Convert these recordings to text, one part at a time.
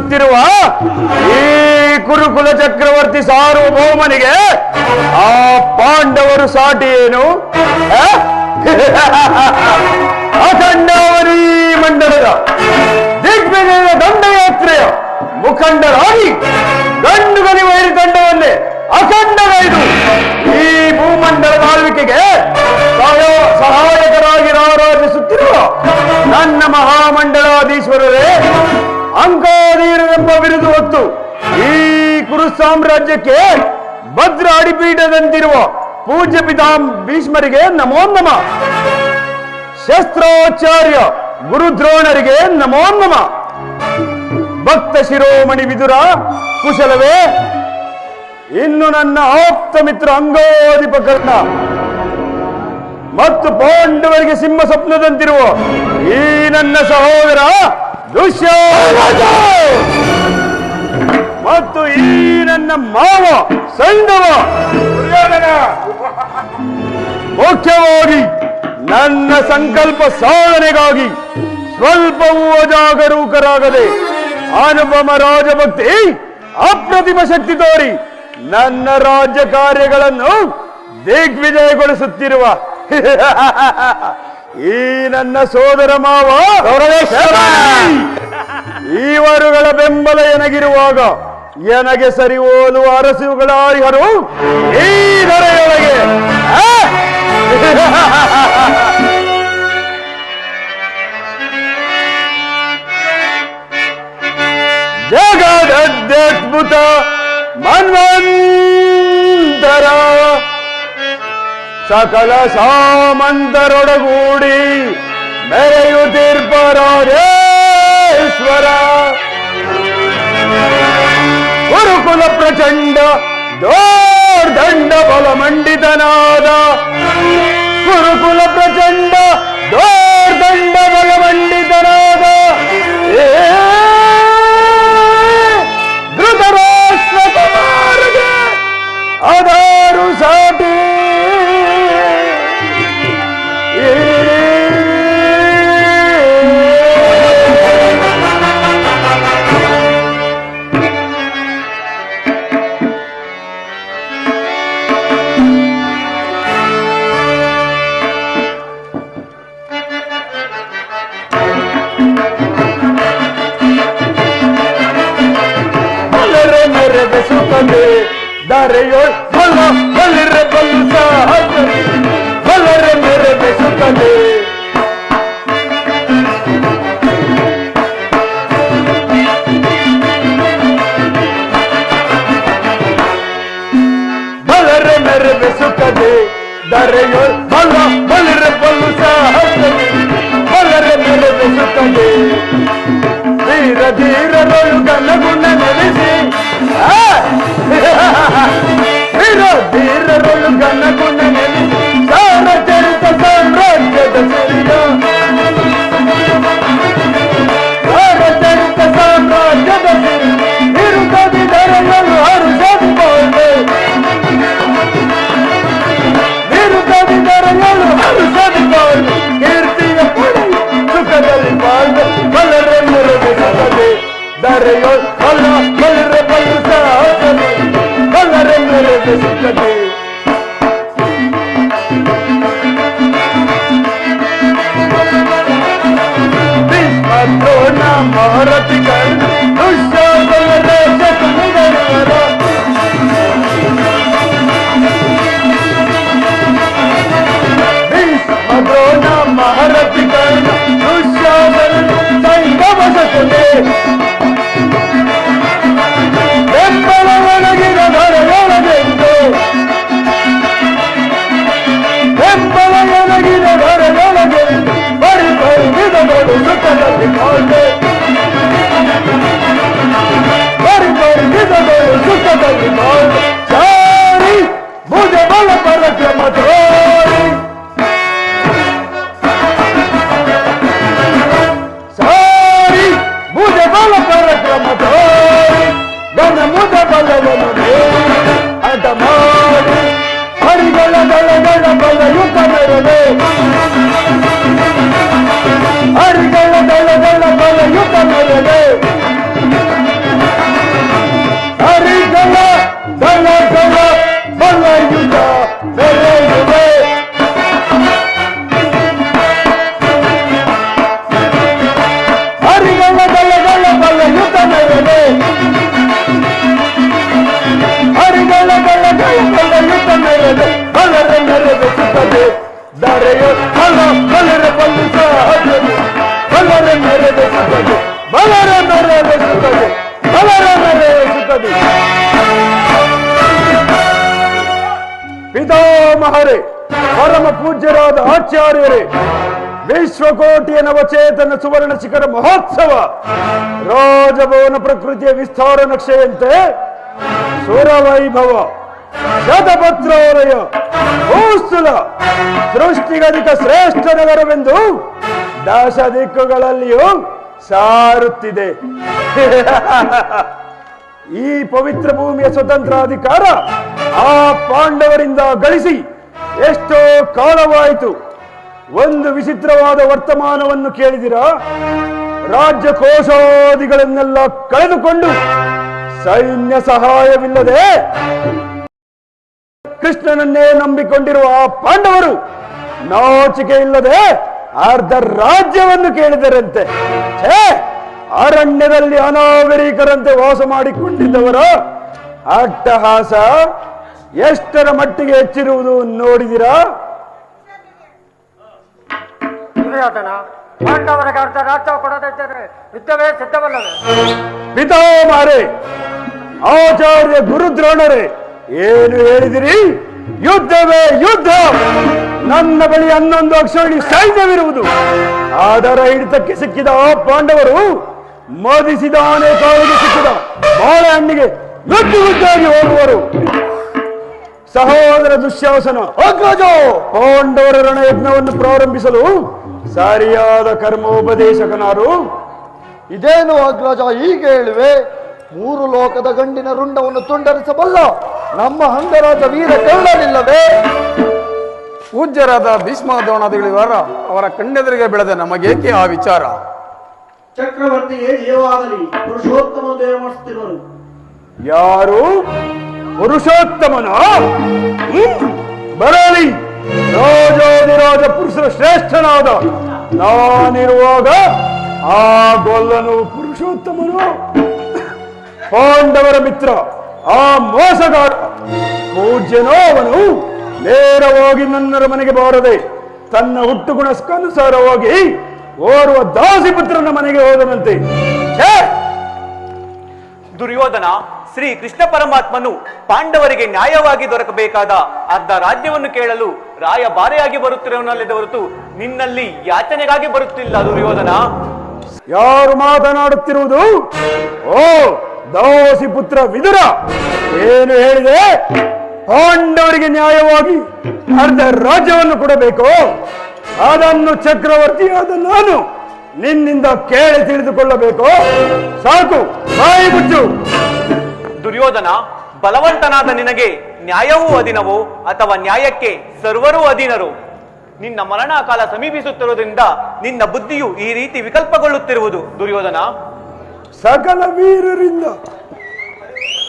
ಸುತ್ತಿರುವ ಈ ಕುರುಕುಲ ಚಕ್ರವರ್ತಿ ಸಾರ್ವಭೌಮನಿಗೆ ಆ ಪಾಂಡವರು ಸಾಟಿ ಏನು? ಅಖಂಡವರಿ ಮಂಡಲದ ದಿಗ್ವಿಜಯದ ದಂಡಯಾತ್ರೆಯ ಮುಖಂಡರಾಗಿ ಗಂಡುಗಲಿ ವೈರಿ ತಂಡವನ್ನೇ ಅಖಂಡಗೈದು ಈ ಭೂಮಂಡಲದ ಆಳ್ವಿಕೆಗೆ ಸಹಾಯಕರಾಗಿ ರಾರಾಜಿಸುತ್ತಿರುವ ನನ್ನ ಮಹಾಮಂಡಲಾಧೀಶ್ವರರೇ, ಅಂಕಾಧೀರರೆಂಬ ಬಿರುದು ಹೊತ್ತು ಈ ಕುರು ಸಾಮ್ರಾಜ್ಯಕ್ಕೆ ಭದ್ರ ಅಡಿಪೀಠದಂತಿರುವ ಪೂಜ್ಯ ಭೀಷ್ಮರಿಗೆ ನಮೋ ನಮ. ಶಸ್ತ್ರಾಚಾರ್ಯ ಗುರುದ್ರೋಣರಿಗೆ ನಮೋ ನಮ. ಭಕ್ತ ಶಿರೋಮಣಿ ವಿದುರ ಕುಶಲವೇ? ಇನ್ನು ನನ್ನ ಆಪ್ತ ಮಿತ್ರ ಅಂಗೋಧಿಪ ಕರ್ಣ ಮತ್ತು ಪಾಂಡವರಿಗೆ ಸಿಂಹ ಸ್ವಪ್ನದಂತಿರುವ ಈ ನನ್ನ ಸಹೋದರ ದುಶ್ಯಾಸನ ಮತ್ತು ಈ ನನ್ನ ಮಾವ ಸೈಂಧವ ಮುಖ್ಯವಾಗಿ ನನ್ನ ಸಂಕಲ್ಪ ಸಾಧನೆಗಾಗಿ ಸ್ವಲ್ಪವೂ ಅಜಾಗರೂಕರಾಗದೆ ಅನುಪಮ ರಾಜಭಕ್ತಿ ಅಪ್ರತಿಮ ಶಕ್ತಿ ತೋರಿ ನನ್ನ ರಾಜ್ಯ ಕಾರ್ಯಗಳನ್ನು ದಿಗ್ವಿಜಯಗೊಳಿಸುತ್ತಿರುವ ಈ ನನ್ನ ಸೋದರ ಮಾವ ಇವರುಗಳ ಬೆಂಬಲ ಎನಗಿರುವಾಗ ಎನಗೆ ಸರಿ ಹೋಲುವ ಅರಸುಗಳ ಹರಿಹರು ಈ ದೊರೆಯೊಳಗೆ ಜಗದದ್ಭುತ ಮನ್ವಂತರ ಸಕಲ ಸಾಮಂತರೊಡಗೂಡಿ ಮೆರೆಯುತ್ತಿರ್ಪರಾಜೇಶ್ವರ ಗುರುಕುಲ ಪ್ರಚಂಡ ದೋರ್ದಂಡ ಬಲಮಂಡಿತನಾದ ಗುರುಕುಲ ಪ್ರಚಂಡ ದೋರ್ದಂಡ ಬಲಮಂಡಿತನಾದ ಧೃತರಾಷ್ಟ್ರ ಕುಮಾರಗೆ ಅದಾರು ಸಾಟಿ ದರೆಯೊಳ್ ಬಲ್ಲ ಬಲ್ಲಿರೆ ಬಲ್ಲ ಬಲ್ಲರೆ ಮೇರೆ ಬೆಸುತ್ತದೆ ಬಲ್ಲರೆ ಮೇರೆ ಬೆಸುತ್ತದೆ ದರೆಯೊಳ್ ಬಲ್ಲ ಬಲ್ಲಿರೆ ಬಲ್ಲ ಬಲ್ಲರೆ ಮೇರೆ ಬೆಸುತ್ತದೆ ಧೀರ ಧೀರರೊಳು ಗನಗುಣ ನೆಲೆಸಿ ಧೀರರೊಳು ಗನಗುಣ ನೆಲೆಸಿ ಸಾರಚರಿತ ಸಾಮ್ರಾಜ್ಯದ ಸಿರಿಯ ಸಾರಚರಿತ ಸಾಮ್ರಾಜ್ಯದ ಸಿರಿ ನಿರುಗದಿ ದರೆಯಲು ಹರುಷದಿಬೋದೆ ನಿರುಗದಿ ದರೆಯಲು ಹರುಷದಿಬೋದೆ ಕೀರ್ತಿಯ ಪಡೆ ಸುಖದಲ್ಲಿ ಬಾಳ್ವೆ ಬಲರೆ ಮುರುಗಿಸುತ್ತದೆ ದರೆಯೊಳ್ ಬಲ್ಲ ಬಲ್ಲರೆ ಬಲ್ಲ ಸಾಧನೆ ಬಲರೆ ಮುರುಗಿಸುತ್ತದೆ ಭೀಷ್ಮದ್ರೋಣ ಮಹಾರಥಿ ಕರ್ಣ ದುಶ್ಯಾಸನರೇ ಶಕುನಿಗರ ಭೀಷ್ಮದ್ರೋಣ ಮಹಾರಥಿ ಕರ್ಣ ದುಶ್ಯಾಸನ ಸೈಂಧವ ಶಕುನಿ ಬೆಂಬಲ ಒಳಗಿನ ದೊರೆಯೊಳಗೆಂದು ಪಿತಾಮಹರೇ, ಪರಮ ಪೂಜ್ಯರಾದ ಆಚಾರ್ಯರೇ, ವಿಶ್ವಕೋಟಿಯ ನವಚೇತನ ಸುವರ್ಣ ಶಿಖರ ಮಹೋತ್ಸವ ರಾಜಭವನ ಪ್ರಕೃತಿಯ ವಿಸ್ತಾರ ನಕ್ಷೆಯಂತೆ ಸುರವೈಭವ, ಶತಪತ್ರೋದಯ, ಭೂಸ್ಥುಲ, ಸೃಷ್ಟಿಗಧಿಕ ಶ್ರೇಷ್ಠ ನಗರವೆಂದು ದಶ ದಿಕ್ಕುಗಳಲ್ಲಿಯೂ ಸಾರುತ್ತಿದೆ. ಈ ಪವಿತ್ರ ಭೂಮಿಯ ಸ್ವತಂತ್ರಾಧಿಕಾರ ಆ ಪಾಂಡವರಿಂದ ಗಳಿಸಿ ಎಷ್ಟೋ ಕಾಲವಾಯಿತು. ಒಂದು ವಿಚಿತ್ರವಾದ ವರ್ತಮಾನವನ್ನು ಕೇಳಿದಿರಾ? ರಾಜ್ಯ ಕೋಶಾದಿಗಳನ್ನೆಲ್ಲ ಕಳೆದುಕೊಂಡು ಸೈನ್ಯ ಸಹಾಯವಿಲ್ಲದೆ ಕೃಷ್ಣನನ್ನೇ ನಂಬಿಕೊಂಡಿರುವ ಆ ಪಾಂಡವರು ನಾಚಿಕೆ ಇಲ್ಲದೆ ಅರ್ಧ ರಾಜ್ಯವನ್ನು ಕೇಳಿದರಂತೆ. ಅರಣ್ಯದಲ್ಲಿ ಅನಾಗರಿಕರಂತೆ ವಾಸ ಮಾಡಿಕೊಂಡಿದ್ದವರ ಅಟ್ಟಹಾಸ ಎಷ್ಟರ ಮಟ್ಟಿಗೆ ಹೆಚ್ಚಿರುವುದು ನೋಡಿದಿರಾ? ಪಾಂಡವರಿಗೆ ಅರ್ಧ ರಾಜ್ಯ ಕೊಡದಿದ್ದರೆ ಯುದ್ಧವೇ ಸಿದ್ಧವಲ್ಲವೇ? ಪಿತಾಮಹರೇ, ಆಚಾರ್ಯ ಗುರುದ್ರೋಣರೇ, ಏನು ಹೇಳಿದಿರಿ? ಯುದ್ಧವೇ ಯುದ್ಧ. ನನ್ನ ಬಳಿ 11 ಅಕ್ಷೋಣಿ ಸೈನ್ಯವಿರುವುದು. ಅದರ ಹಿಡಿತಕ್ಕೆ ಸಿಕ್ಕಿದ ಆ ಪಾಂಡವರು ಮದಿಸಿದ ಆನೆ ಕಾಲಿಗೆ ಸಿಕ್ಕಿದ ಬಾಳೆಹಣ್ಣಿಗೆ ಮುದ್ದಾಗಿ ಹೋಗುವರು. ಸಹೋದರ ದುಶ್ಯಾಸನ, ಪಾಂಡವರ ರಣಯಜ್ಞವನ್ನು ಪ್ರಾರಂಭಿಸಲು ಸರಿಯಾದ ಕರ್ಮೋಪದೇಶಕನಾರು? ಇದೇನು ಅಗ್ರಜ ಹೀಗೆ ಹೇಳುವೆ? 3 ಲೋಕದ ಗಂಡಿನ ರುಂಡವನ್ನು ತುಂಡರಿಸಬಲ್ಲ ನಮ್ಮ ಅಂಗರಾಜ ವೀರ ಕಳ್ಳನಿಲ್ಲವೇ? ಪೂಜ್ಯರಾದ ಭೀಷ್ಮ ದ್ರೋಣಾದಿಗಳಿವರ ಅವರ ಕಣ್ಣೆದುರಿಗೆ ಬೆಳೆದ ನಮಗೇಕೆ ಆ ವಿಚಾರ? ಚಕ್ರವರ್ತಿಗೆ ಜೀವಾಗಲಿ ಪುರುಷೋತ್ತಮ ದೇವ ಮಾಡಿಸುತ್ತಿರುವರು. ಯಾರು? ಪುರುಷೋತ್ತಮನ? ಬರಲಿ. ರಾಜಾದಿರಾಜ ಪುರುಷರ ಶ್ರೇಷ್ಠನಾದ ನಾನಿರುವಾಗ ಆ ಗೊಲ್ಲನು ಪುರುಷೋತ್ತಮನು? ಪಾಂಡವರ ಮಿತ್ರ ಆ ಮೋಸಗಾರ ಪೂಜ್ಯನೋ ಅವನು ನೇರವಾಗಿ ನನ್ನರ ಮನೆಗೆ ಬಾರದೆ ತನ್ನ ಹುಟ್ಟುಗುಣಕ್ಕನುಸಾರವಾಗಿ ಓರ್ವ ದಾಸಿಪುತ್ರನ ಮನೆಗೆ ಹೋದನಂತೆ. ದುರ್ಯೋಧನ, ಶ್ರೀ ಕೃಷ್ಣ ಪರಮಾತ್ಮನು ಪಾಂಡವರಿಗೆ ನ್ಯಾಯವಾಗಿ ದೊರಕಬೇಕಾದ ಅರ್ಧ ರಾಜ್ಯವನ್ನು ಕೇಳಲು ರಾಯಭಾರಿಯಾಗಿ ಬರುತ್ತಿರುವನಲ್ಲದೆ ಹೊರತು ನಿನ್ನಲ್ಲಿ ಯಾಚನೆಗಾಗಿ ಬರುತ್ತಿಲ್ಲ. ದುರ್ಯೋಧನ, ಯಾರು ಮಾತನಾಡುತ್ತಿರುವುದು? ಓ ದಾಸಿ ಪುತ್ರ ವಿದುರ, ಏನು ಹೇಳಿದೆ? ಪಾಂಡವರಿಗೆ ನ್ಯಾಯವಾಗಿ ಅರ್ಧ ರಾಜ್ಯವನ್ನು ಕೊಡಬೇಕು. ಅದನ್ನು ಚಕ್ರವರ್ತಿಯಾದ ನಾನು ನಿನ್ನಿಂದ ಕೇಳಿ ತಿಳಿದುಕೊಳ್ಳಬೇಕು. ಸಾಕು, ಬಾಯಿ ಮುಚ್ಚು. ದುರ್ಯೋಧನ, ಬಲವಂತನಾದ ನಿನಗೆ ನ್ಯಾಯವೂ ಅಧೀನವೋ ಅಥವಾ ನ್ಯಾಯಕ್ಕೆ ಸರ್ವರೂ ಅಧೀನರು? ನಿನ್ನ ಮರಣಕಾಲ ಸಮೀಪಿಸುತ್ತಿರುವುದರಿಂದ ನಿನ್ನ ಬುದ್ಧಿಯು ಈ ರೀತಿ ವಿಕಲ್ಪಗೊಳ್ಳುತ್ತಿರುವುದು. ದುರ್ಯೋಧನ, ಸಕಲ ವೀರರಿಂದ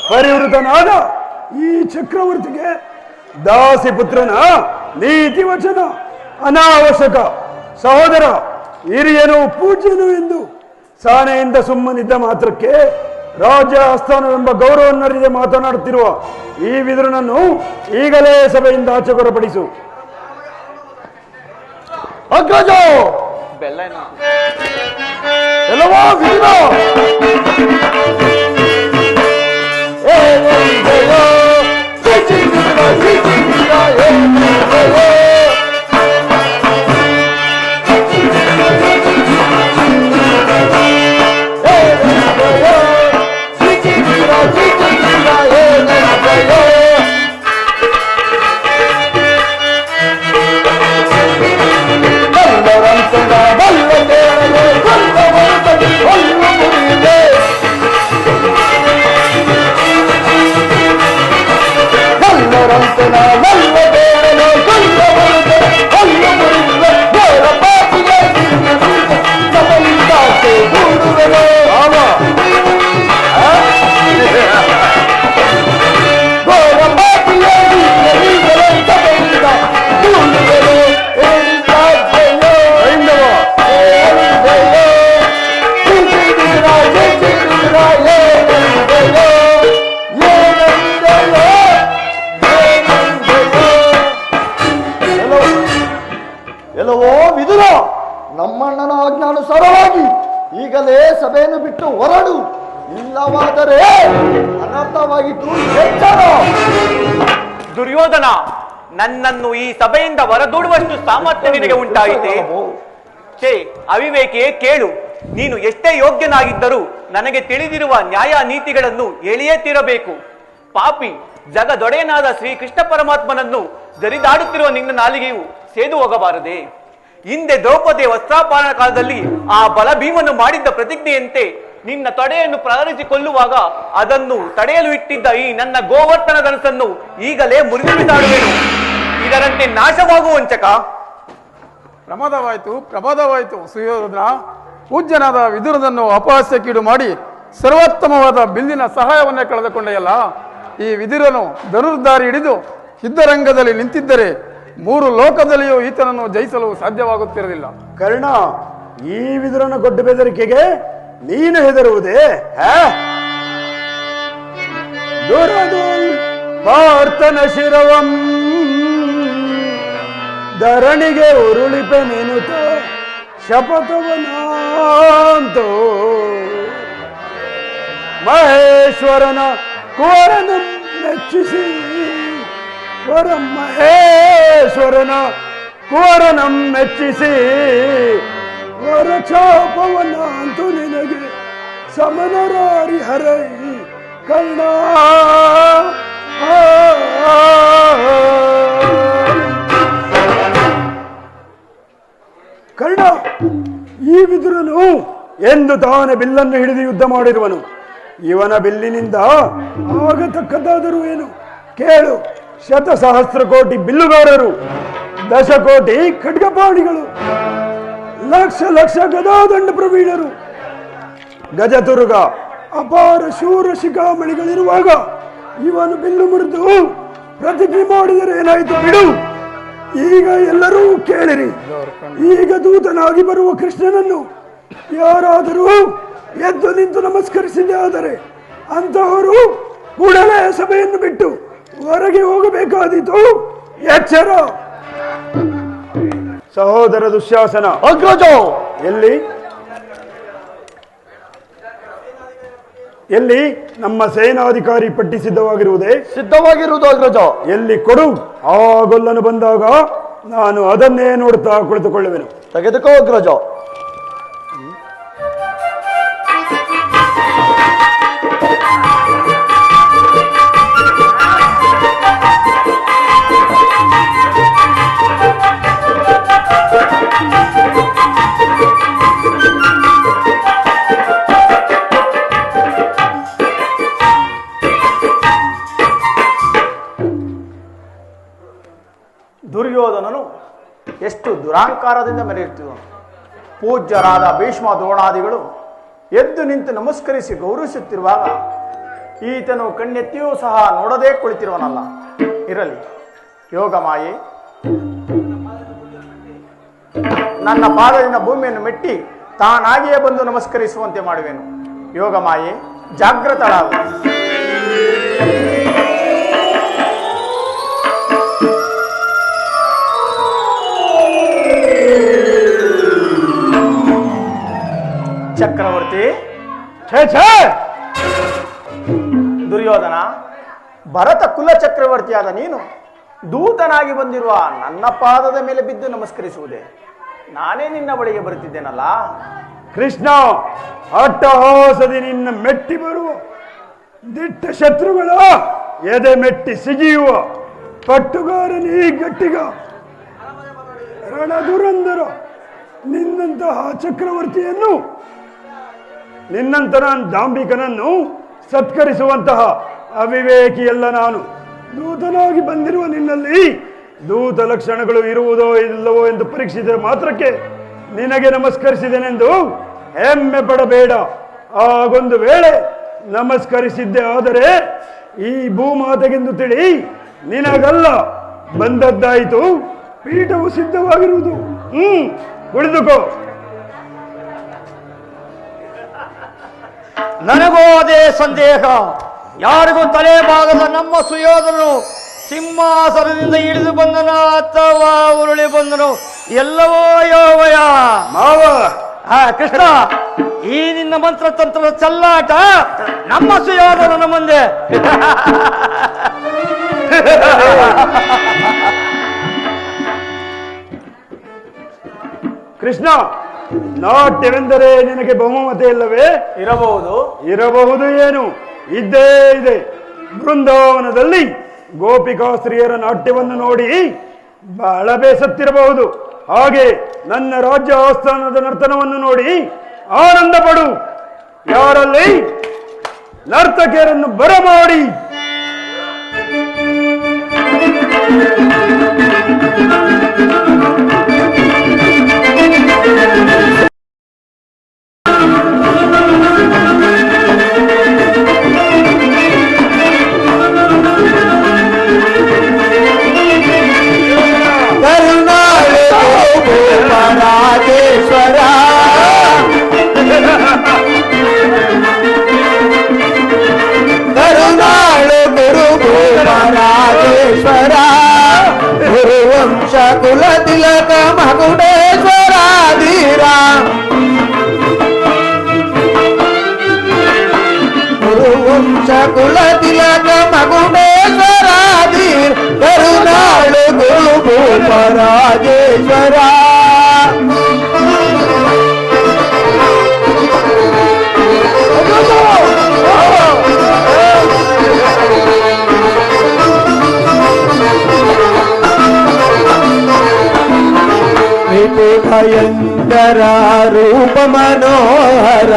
ಪರಿವೃತನಾದ ಈ ಚಕ್ರವರ್ತಿಗೆ ದಾಸಿ ಪುತ್ರನ ನೀತಿ ವಚನ ಅನಾವಶ್ಯಕ. ಸಹೋದರ, ಹಿರಿಯನು ಪೂಜ್ಯನು ಎಂದು ಸಾನೆಯಿಂದ ಸುಮ್ಮನಿದ್ದ ಮಾತ್ರಕ್ಕೆ ರಾಜ್ಯ ಆಸ್ಥಾನವೆಂಬ ಗೌರವನ್ನರಿದೆ ಮಾತನಾಡುತ್ತಿರುವ ಈ ವಿದುರನನ್ನು ಈಗಲೇ ಸಭೆಯಿಂದ ಆಚೆ ಹೊರಪಡಿಸು. ಅಗ್ರಜ, ಬೆಲ್ಲ ಎಲ್ಲವೋ ವಿದುರ, ಎಲ್ಲವೋ ವಿದುರ, ನಮ್ಮಣ್ಣನ ಆಜ್ಞಾನುಸಾರವಾಗಿ ಈಗಲೇ ಸಭೆಯನ್ನು ಬಿಟ್ಟು ಹೊರಡು. ಇಲ್ಲವಾದರೆ ಅನರ್ಥವಾಗಿದ್ದು ಎಚ್ಚರ. ದುರ್ಯೋಧನ, ನನ್ನನ್ನು ಈ ಸಭೆಯಿಂದ ಹೊರದೂಡುವಷ್ಟು ಸಾಮರ್ಥ್ಯ ನಿನಗೆ ಉಂಟಾಯಿತೆ? ಛೇ ಅವಿವೇಕಿಯೇ, ಕೇಳು. ನೀನು ಎಷ್ಟೇ ಯೋಗ್ಯನಾಗಿದ್ದರೂ ನನಗೆ ತಿಳಿದಿರುವ ನ್ಯಾಯ ನೀತಿಗಳನ್ನು ಎಳೆಯೇ ತೀರಬೇಕು. ಪಾಪಿ ಜಗದೊಡೆಯನಾದ ಶ್ರೀ ಕೃಷ್ಣ ಪರಮಾತ್ಮನನ್ನು ಜರಿದಾಡುತ್ತಿರುವ ನಿನ್ನ ನಾಲಿಗೆಯು ಸೇದು ಹೋಗಬಾರದೆ? ಹಿಂದೆ ದ್ರೌಪದಿಯ ವಸ್ತ್ರಾಪಹರಣ ಕಾಲದಲ್ಲಿ ಆ ಬಲಭೀಮನು ಮಾಡಿದ್ದ ಪ್ರತಿಜ್ಞೆಯಂತೆ ನಿನ್ನ ತೊಡೆಯನ್ನು ಪ್ರಹರಿಸಿ ಕೊಲ್ಲುವಾಗ ಅದನ್ನು ತಡೆಯಲು ಇಟ್ಟಿದ್ದ ಈ ನನ್ನ ಗೋವರ್ತನ ಧನಸನ್ನು ಈಗಲೇ ಮುರಿದು ಬಿಸಾಡುವೆನು. ಇದರಂತೆ ನಾಶವಾಗುವ ವಂಚಕ. ಪ್ರಮಾದವಾಯಿತು ಸುಯೋಧನ. ಪೂಜ್ಯನಾದ ವಿದುರನನ್ನು ಅಪಹಾಸ್ಯಕ್ಕೀಡು ಮಾಡಿ ಸರ್ವೋತ್ತಮವಾದ ಬಿಲ್ಲಿನ ಸಹಾಯವನ್ನೇ ಕಳೆದುಕೊಂಡೆಯಲ್ಲ. ಈ ವಿದುರನು ಧನುರ್ಧಾರಿ ಹಿಡಿದು ಯುದ್ಧರಂಗದಲ್ಲಿ ನಿಂತಿದ್ದರೆ 3 ಲೋಕದಲ್ಲಿಯೂ ಈತನನ್ನು ಜಯಿಸಲು ಸಾಧ್ಯವಾಗುತ್ತಿರಲಿಲ್ಲ. ಕರ್ಣ, ಈ ವಿದುರನ ದೊಡ್ಡ ಬೆದರಿಕೆಗೆ ನೀನು ಹೆದರುವುದೇ? ದುರದುಲ್ ಪಾರ್ಥನ ಶಿರವಂ ಧರಣಿಗೆ ಉರುಳಿಪೆ ನೆನುತ ಶಪಥವನಾಂತೋ ಮಹೇಶ್ವರನ ಕುವರನ ಮೆಚ್ಚಿಸಿ ಮಹೇಶ್ವರನ ಕುವರನಂ ಮೆಚ್ಚಿಸಿ ವರಚಾಪವನಾಂತು ನಿನಗೆ ಸಮನರಾರಿ ಹರೈ ಕರ್ಣ. ಕರ್ಣ, ಈ ವಿದುರನು ಎಂದು ತಾನೇ ಬಿಲ್ಲನ್ನು ಹಿಡಿದು ಯುದ್ಧ ಮಾಡಿರುವನು. ಇವನ ಬಿಲ್ಲಿನಿಂದ ಆಗತಕ್ಕದ್ದಾದರೂ ಏನು ಕೇಳು. 100,000 ಕೋಟಿ ಬಿಲ್ಲುಗಾರರು, 10 ಕೋಟಿ ಖಡ್ಗಪಾಣಿಗಳು, ಲಕ್ಷ ಗದಾದಂಡ ಪ್ರವೀಣರು, ಗಜತುರುಗ, ಅಪಾರ ಶೂರ ಶಿಖಾಮಣಿಗಳಿರುವಾಗ ಇವನು ಬಿಲ್ಲು ಮುರಿದು ಪ್ರತಿಜ್ಞೆ ಮಾಡಿದರೆ ಏನಾಯಿತು ಬಿಡು. ಈಗ ಎಲ್ಲರೂ ಕೇಳಿರಿ. ಈಗ ದೂತನಾಗಿ ಬರುವ ಕೃಷ್ಣನನ್ನು ಯಾರಾದರೂ ಎದ್ದು ನಿಂತು ನಮಸ್ಕರಿಸಿದೆ ಆದರೆ ಅಂತಹವರು ಕೂಡಲೇ ಸಭೆಯನ್ನು ಬಿಟ್ಟು ಹೊರಗೆ ಹೋಗಬೇಕಾದೀತು. ಎಚ್ಚರ. ಸಹೋದರ ದುಶ್ಯಾಸನ, ಅಗ್ರಜ ಎಲ್ಲಿ ನಮ್ಮ ಸೇನಾಧಿಕಾರಿ ಪಟ್ಟಿ ಸಿದ್ಧವಾಗಿರುವುದೇ? ಸಿದ್ಧವಾಗಿರುವುದು ಅಗ್ರಜ. ಎಲ್ಲಿ ಕೊಡು. ಆ ಗೊಲ್ಲನು ಬಂದಾಗ ನಾನು ಅದನ್ನೇ ನೋಡುತ್ತಾ ಕುಳಿತುಕೊಳ್ಳುವೆನು. ತೆಗೆದುಕೋ ಅಗ್ರಜ. ದುರ್ಯೋಧನನು ಎಷ್ಟು ದುರಾಂಕಾರದಿಂದ ಮೆರೆಯುತ್ತಿದ್ದನು. ಪೂಜ್ಯರಾದ ಭೀಷ್ಮ ದ್ರೋಣಾದಿಗಳು ಎದ್ದು ನಿಂತು ನಮಸ್ಕರಿಸಿ ಗೌರವಿಸುತ್ತಿರುವಾಗ ಈತನು ಕಣ್ಣೆತ್ತಿಯೂ ಸಹ ನೋಡದೇ ಕುಳಿತಿರುವನಲ್ಲ. ಇರಲಿ, ಯೋಗಮಾಯೆ ನನ್ನ ಪಾದದಿಂದ ಭೂಮಿಯನ್ನು ಮೆಟ್ಟಿ ತಾನಾಗಿಯೇ ಬಂದು ನಮಸ್ಕರಿಸುವಂತೆ ಮಾಡುವೆನು. ಯೋಗಮಾಯೆ ಜಾಗೃತಳಾಗು. ಚಕ್ರವರ್ತಿ, ದುರ್ಯೋಧನ, ಭರತ ಕುಲ ಚಕ್ರವರ್ತಿಯಾದ ನೀನು ದೂತನಾಗಿ ಬಂದಿರುವ ನನ್ನ ಪಾದದ ಮೇಲೆ ಬಿದ್ದು ನಮಸ್ಕರಿಸುವುದೇ? ನಾನೇ ನಿನ್ನ ಬಳಿಗೆ ಬರುತ್ತಿದ್ದೇನಲ್ಲ. ಕೃಷ್ಣ, ಅಟ್ಟಹಾಸದಿ ನಿನ್ನ ಮೆಟ್ಟಿ ಬರುವ ದಿಟ್ಟ ಶತ್ರುಗಳ ಎದೆ ಮೆಟ್ಟಿ ಸಿಗಿಯುವ ಪಟ್ಟುಗಾರನೇ ಗಟ್ಟಿಗ ರಣದುರಂದರ ನಿನ್ನಂತಹ ಚಕ್ರವರ್ತಿಯನ್ನು, ನಿನ್ನಂತರ ದಾಂಬಿಕನನ್ನು ಸತ್ಕರಿಸುವಂತಹ ಅವಿವೇಕಿಯಲ್ಲ ನಾನು. ದೂತನಾಗಿ ಬಂದಿರುವ ನಿನ್ನಲ್ಲಿ ದೂತ ಲಕ್ಷಣಗಳು ಇರುವುದೋ ಇಲ್ಲವೋ ಎಂದು ಪರೀಕ್ಷಿಸಿದ ಮಾತ್ರಕ್ಕೆ ನಿನಗೆ ನಮಸ್ಕರಿಸಿದೆನೆಂದು ಹೆಮ್ಮೆ ಪಡಬೇಡ. ಆಗೊಂದು ವೇಳೆ ನಮಸ್ಕರಿಸಿದ್ದೆ ಆದರೆ ಈ ಭೂಮಾತೆಗೆಂದು ತಿಳಿ ನಿನಗಲ್ಲ ಬಂದದ್ದಾಯಿತು. ಪೀಠವು ಸಿದ್ಧವಾಗಿರುವುದು. ಕುಳಿತುಕೋ. ನನಗೂ ಅದೇ ಸಂದೇಹ. ಯಾರಿಗೂ ತಲೆ ಭಾಗದ ನಮ್ಮ ಸುಯೋಧನನು ಸಿಂಹಾಸನದಿಂದ ಇಳಿದು ಬಂದನ ಅಥವಾ ಉರುಳಿ ಬಂದನು ಎಲ್ಲವೋ ಯೋವಯ. ಮಾವ, ಕೃಷ್ಣ, ಈ ನಿನ್ನ ಮಂತ್ರ ತಂತ್ರದ ಚಲ್ಲಾಟ ನಮ್ಮ ಸುಯೋಧನನ ಮುಂದೆ ಕೃಷ್ಣ, ನಾಟ್ಯವೆಂದರೆ ನಿನಗೆ ಬಹುಮತ ಇಲ್ಲವೇ? ಇರಬಹುದು. ಇರಬಹುದು ಏನು, ಇದ್ದೇ ಇದೆ. ಬೃಂದಾವನದಲ್ಲಿ ಗೋಪಿಕಾಸ್ತ್ರೀಯರ ನಾಟ್ಯವನ್ನು ನೋಡಿ ಬಹಳ ಬೇಸತ್ತಿರಬಹುದು. ಹಾಗೆ ನನ್ನ ರಾಜ್ಯ ಆಸ್ಥಾನದ ನರ್ತನವನ್ನು ನೋಡಿ ಆನಂದ ಪಡು. ಯಾರಲ್ಲಿ ನರ್ತಕಿಯರನ್ನು ಬರಮಾಡಿ ರಾಜೇಶ್ವರ ಕರುಣಾಳು ಗುರು ರಾಜೇಶ್ವರ ಗುರುವಂಶ ಕುಲ ತಿಲಕ ಮಗುಡೇಶ್ವರ ಧೀರ ಗುರುವಂಶ ಕುಲ ತಿಲಕ ಮಗುಡೇಶ್ವರ ಧೀರ ಕರುಣಾಳು ಗುರು ರಾಜೇಶ್ವರ ಭಯಂಕರ ರೂಪ ಮನೋಹರ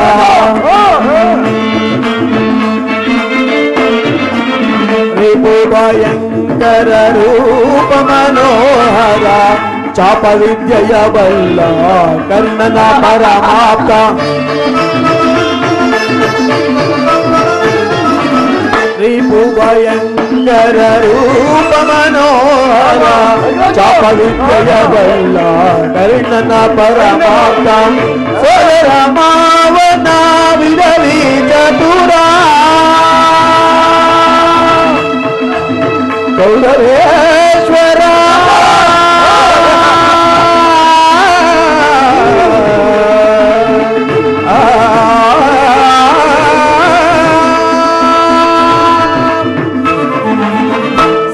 ರಿಪು ಭಯಂಕರ ರೂಪ ಮನೋಹರ ಚಾಪ ವಿದ್ಯೆಯ ಬಲ್ಲ ಕರ್ಣನ ಪರಮಾಪ್ತ ರಿಪು ಭಯಂಕರ ರೂಪ ಮನೋಹರ ಚಾಪ ವಿದ್ಯೆಯ ಬಲ್ಲ ಕರ್ಣನ ಪರಮಾಪ್ತ ಸೋದರ ಮಾವನ ವಿರವಿ ಚತುರ ಗೌರವೇಶ್ವರ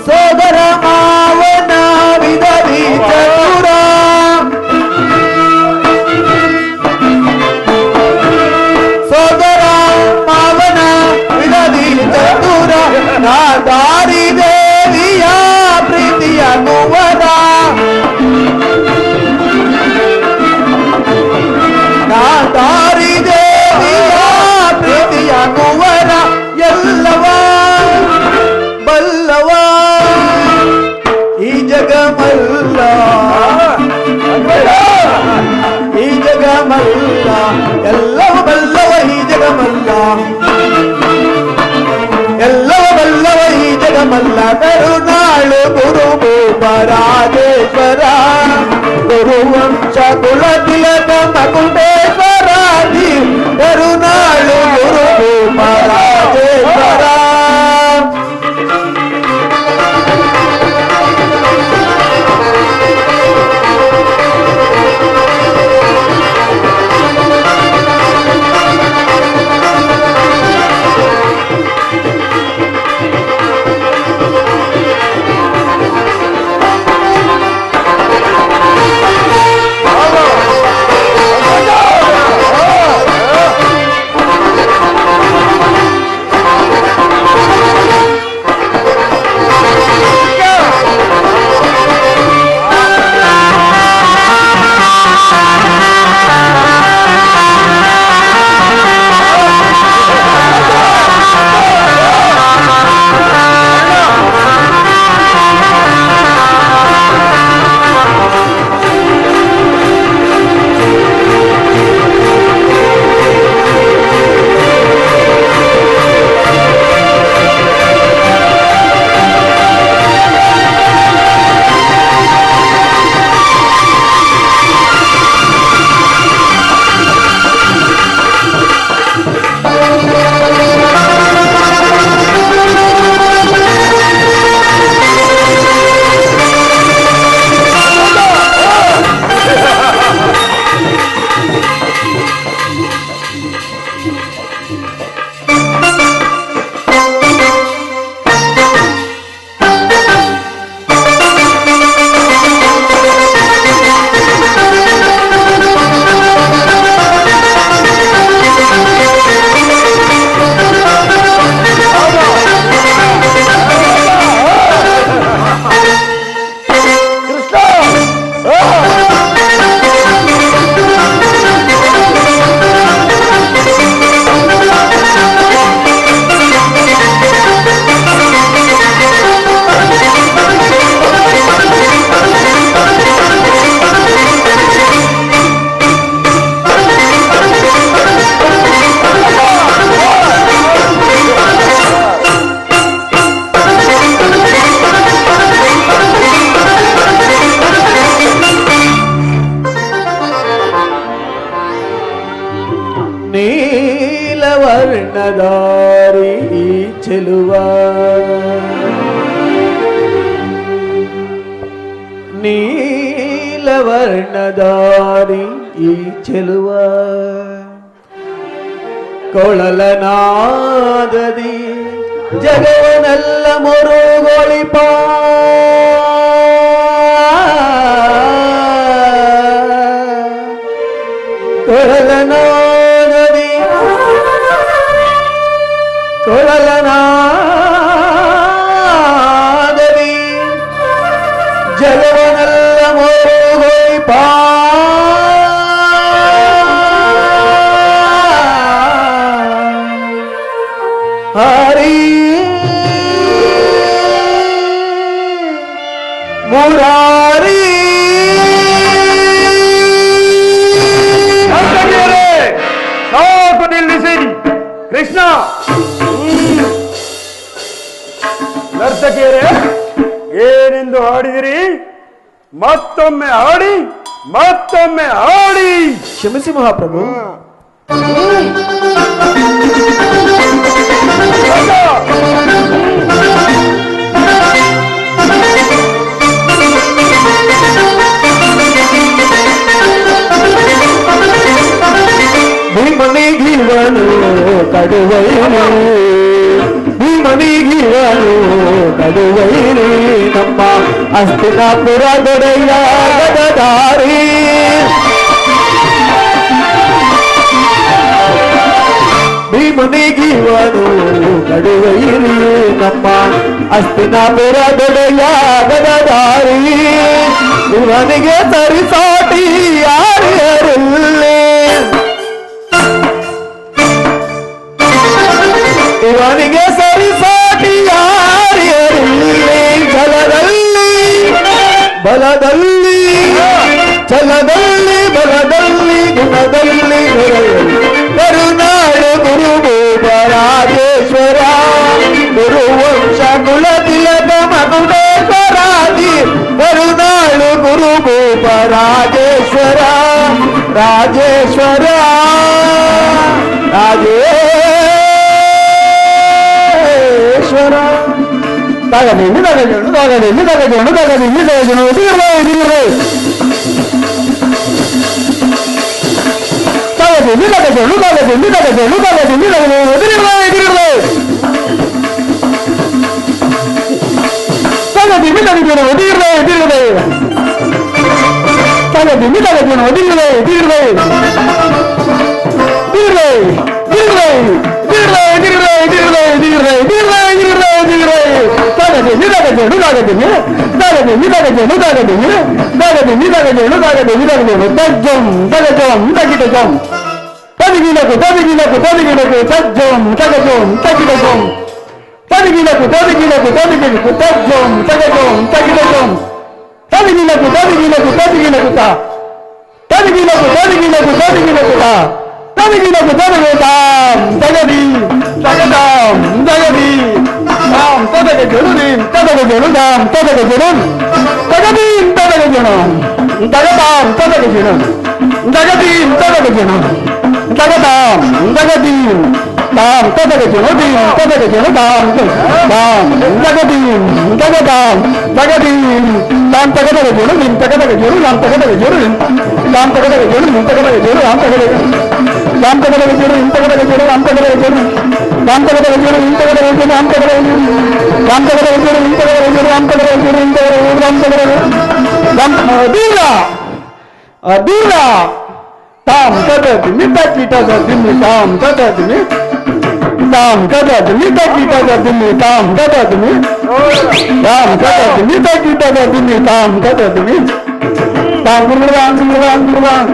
ಸೋದರ ಮಾವನ ವಿಧವಿ ಚತುರ ಸೋದರ ಮಾವನ ವಿಧವಿ ಚತುರ ನಾ ದಾರಿದೆ ಪ್ರೀತಿಯ ಕುವರ ದಾರಿ ದೇವಿಯ ಪ್ರೀತಿಯ ಕುವರ ಎಲ್ಲವ ಬಲ್ಲವ ಈ ಜಗಮಲ್ಲ ಈ ಜಗಮಲ್ಲ ಎಲ್ಲವ ಬಲ್ಲವ ಈ ಜಗಮಲ್ಲ ಎಲ್ಲವ ಬಲ್ಲವ ಈ ಜಗಮಲ್ಲ ಕರುಣಾಳು ಗುರು ರಾಜೇಶ್ವರ ಗುರುವಂಶ ಕುಲ ತಿಲಕ ಮಗುಡೇಶ್ವರ ಕರುಣಾಳು ಗುರು ರಾಜೇಶ್ವರ ನೀಲವರ್ಣದಾರಿ ಈ ಚೆಲುವ ನೀಲವರ್ಣದಾರಿ ಈ ಚೆಲುವ ಕೊಳಲನಾದದಿ ಜಗವನೆಲ್ಲ ಮೊರುಗೊಳಿಪ ಕೊಳಲನಾದದಿ ಕೊಳಲನಾದದಿ ಜಗವನೆಲ್ಲ ಮೊರುಗೊಳಿಪ ಹರಿ ಮುರಾರಿ ಸಾಕು ನಿಲ್ಲಿಸಿರಿ ಕೃಷ್ಣ. ನರ್ತಕಿಯರೇ, ಏನೆಂದು ಹಾಡಿದಿರಿ? ಮತ್ತೊಮ್ಮೆ ಹಾಡಿ, ಮತ್ತೊಮ್ಮೆ ಹಾಡಿ. ಕ್ಷಮಿಸಿ ಮಹಾಪ್ರಭು. ಭೀಮನಿಗಿವನು ಕಡುವೈರಿ, ಭೀಮನಿಗಿವನು ಕಡುವೈರಿ, ನಮ್ಮ ಹಸ್ತಿನಾಪುರ ದೊರೆಯ ಗದಧಾರಿ. ಭೀಮನಿಗಿವನು ಕಡುವೈರಿ, ನಮ್ಮ ಹಸ್ತಿನಾಪುರ ದೊರೆಯ ಗದಧಾರಿ. ಇವನಿಗೆ ಸರಿಸಾಟಿ ಯಾರ್ಯಾರಿಲ್ಲೇ, ಇವನಿಗೆ ಸರಿಸಾಟಿ ಯಾರ್ಯಾರಿಲ್ಲೇ. ಛಲದಲ್ಲಿ ಬಲದಲ್ಲಿ, ಛಲದಲ್ಲಿ ಬಲದಲ್ಲಿ, ಗುಣದಲ್ಲಿ ಕರುನಾಡು ಗುರು ಭೂಪರಾಜೇಶ್ವರ, ಗುರುವಂಶ ಕುಲ ತಿಲಕ ಮಗುಡೇಶ್ವರಾದಿ. ಕರುನಾಡು ಗುರು ಭೂಪರಾಜೇಶ್ವರ, ರಾಜೇಶ್ವರ ರಾಜೇಶ್ವರ. ತಾಗದೇನು ತಾಗಜೋಣ ತಾಗದೇನು ತಾಗಜೋಣ ತಾಗದೇನು ತಾಗಜೋಣ ದಿಗಿರ್ಲೆ ದಿಗಿರ್ಲೆ ತಾಗದೇನು ತಾಗಜೋಣ ತಾಗದೇನು ತಾಗಜೋಣ ತಾಗದೇನು ತಾಗಜೋಣ ದಿಗಿರ್ಲೆ ದಿಗಿರ್ಲೆ ತಾಗದೇನು ತಾಗಜೋಣ ದಿಗಿರ್ಲೆ ದಿಗಿರ್ಲೆ ತಾಗದೇನು ತಾಗಜೋಣ ದಿಗಿರ್ಲೆ ದಿಗಿರ್ಲೆ ದಿಗಿರ್ಲೆ ದಿಗಿರ್ಲೆ ದಿಗಿರ್ಲೆ ದಿಗಿರ್ಲೆ ದಿಗಿರ್ಲೆ ದಿಗಿರ್ಲೆ ದಿಗಿರ್ಲೆ ದಿಗಿರ್ಲೆ ದಿಗಿರ್ಲೆ ತಾಗದೇನು ತಾಗಜೋಣ ತಾಗದೇನು ತಾಗದೇನು ತಾಗಜೋಣ ತಾಗದೇನು ತಾಗದೇನು ತಾಗಜೋಣ ತಾಗದೇನು ತಾಗಜೋಣ ತಜ್ಜಂ ತಗಜಂ ತಗಿಟಜಂ ತದಿಗಿಲಕು ತದಿಗಿಲಕು ತದಿಗಿಲಕು ತಜ್ಜಂ ತಗಜಂ ತಗಿಟಜಂ ತದಿಗಿಲಕು ತದಿಗಿಲಕು ತದಿಗಿಲಕು ತಜ್ಜಂ ತಗಜಂ ತಗಿಟಜಂ ತದಿಗಿಲಕು ತದಿಗಿಲಕು ತದಿಗಿಲಕು ತ ತದಿಗಿಲಕು ತದಿಗಿಲಕು ತದಿಗಿಲಕು ತ ತದಿಗಿಲಕು ತದಿಗಿಲತಾಂ ತಗದಿ ತಗದಾಂ ತಗದಿ ತಾಂ ತದಗಜನುದೀಂ ತದಗಜನುದಾಂ ತದಗಜನುನ್ ತಗದೀಂ ತದಗಜನುನ್ ತಗದಾಂ ತದಗಜನುನ್ ತಗದೀಂ ತದಗಜನುನ್ ತಗದಾಂ ತಗದೀಂ ತಾಂ ತದಗಜನುದೀಂ ತದಗಜನುದಾಂ ತಾಂ ತಗದೀಂ ತಗದಾಂ ತಗದೀಂ ತಾಂ ತಗದಗಜನುದೀಂ ತಗದಗಜನು ನಾಂ ತಗದಗಜನು ತಾಂ ತಗದಗಜನು ನಿಂ ತಗದಗಜನು ನಾಂ ತಗದಗಜನು ತಾಂ ತಗದಗಜನು ನಿಂ ತಗದಗಜನು ನಾಂ ತಗದಗಜನು ತಾಂ ತಗದಗಜನು ನಿಂ ತಗದಗಜನು ನಾಂ ತಗದಗಜನು ತಾಂ ತಗದಗಜನು ನಿಂ ತಗದಗಜನು ನಾಂ ತಗದಗಜನು ನಿಂ ತಗದಗಜನು ನಾಂ ತಗದಗಜನು ತಾಂ ಅದೀರ ಅದೀರ ತಾಂ ತದದಿನಿ ತಕಿಟದದಿನಿ ತಾಂ ತದದಿನಿ ತಾಂ ತದದಿನಿ ತಕಿಟದದಿನಿ ತಾಂ ತದದಿನಿ ತಾಂ ತದದಿನಿ ತಕಿಟದದಿನಿ ತಾಂ ತದದಿನಿ ತಾಂ ಗುರುವಾಂ ಗುರುವಾಂ ಗುರುವಾಂ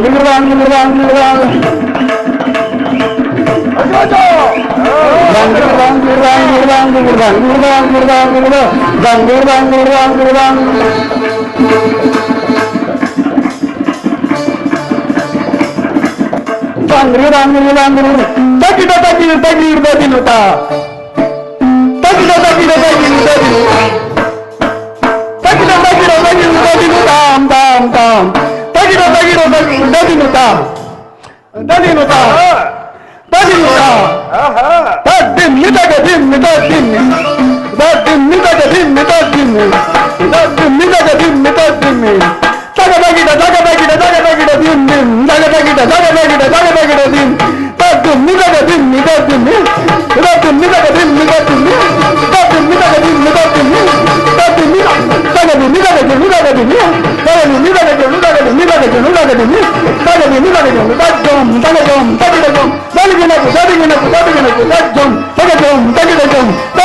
ಗುರುವಾಂ ಗುರುವಾಂ ಗುರುವಾಂ ಗುರುವಾಂ ತಗಿಡ ತಗಿಡ ತಗಿಡ ದಿನುತ ತಗಿಡ ತಗಿಡ ತಗಿಡ ತಗಿಡ ತಗಿಡ ತಗಿಡ ದಿನುತ ತಾಂ ತಾಂ ತಗಿಡ ತಗಿಡ ತಗಿಡ ದಿನುತ ತದಿನುತ ತದಿನುತ ತದ್ದಿಂ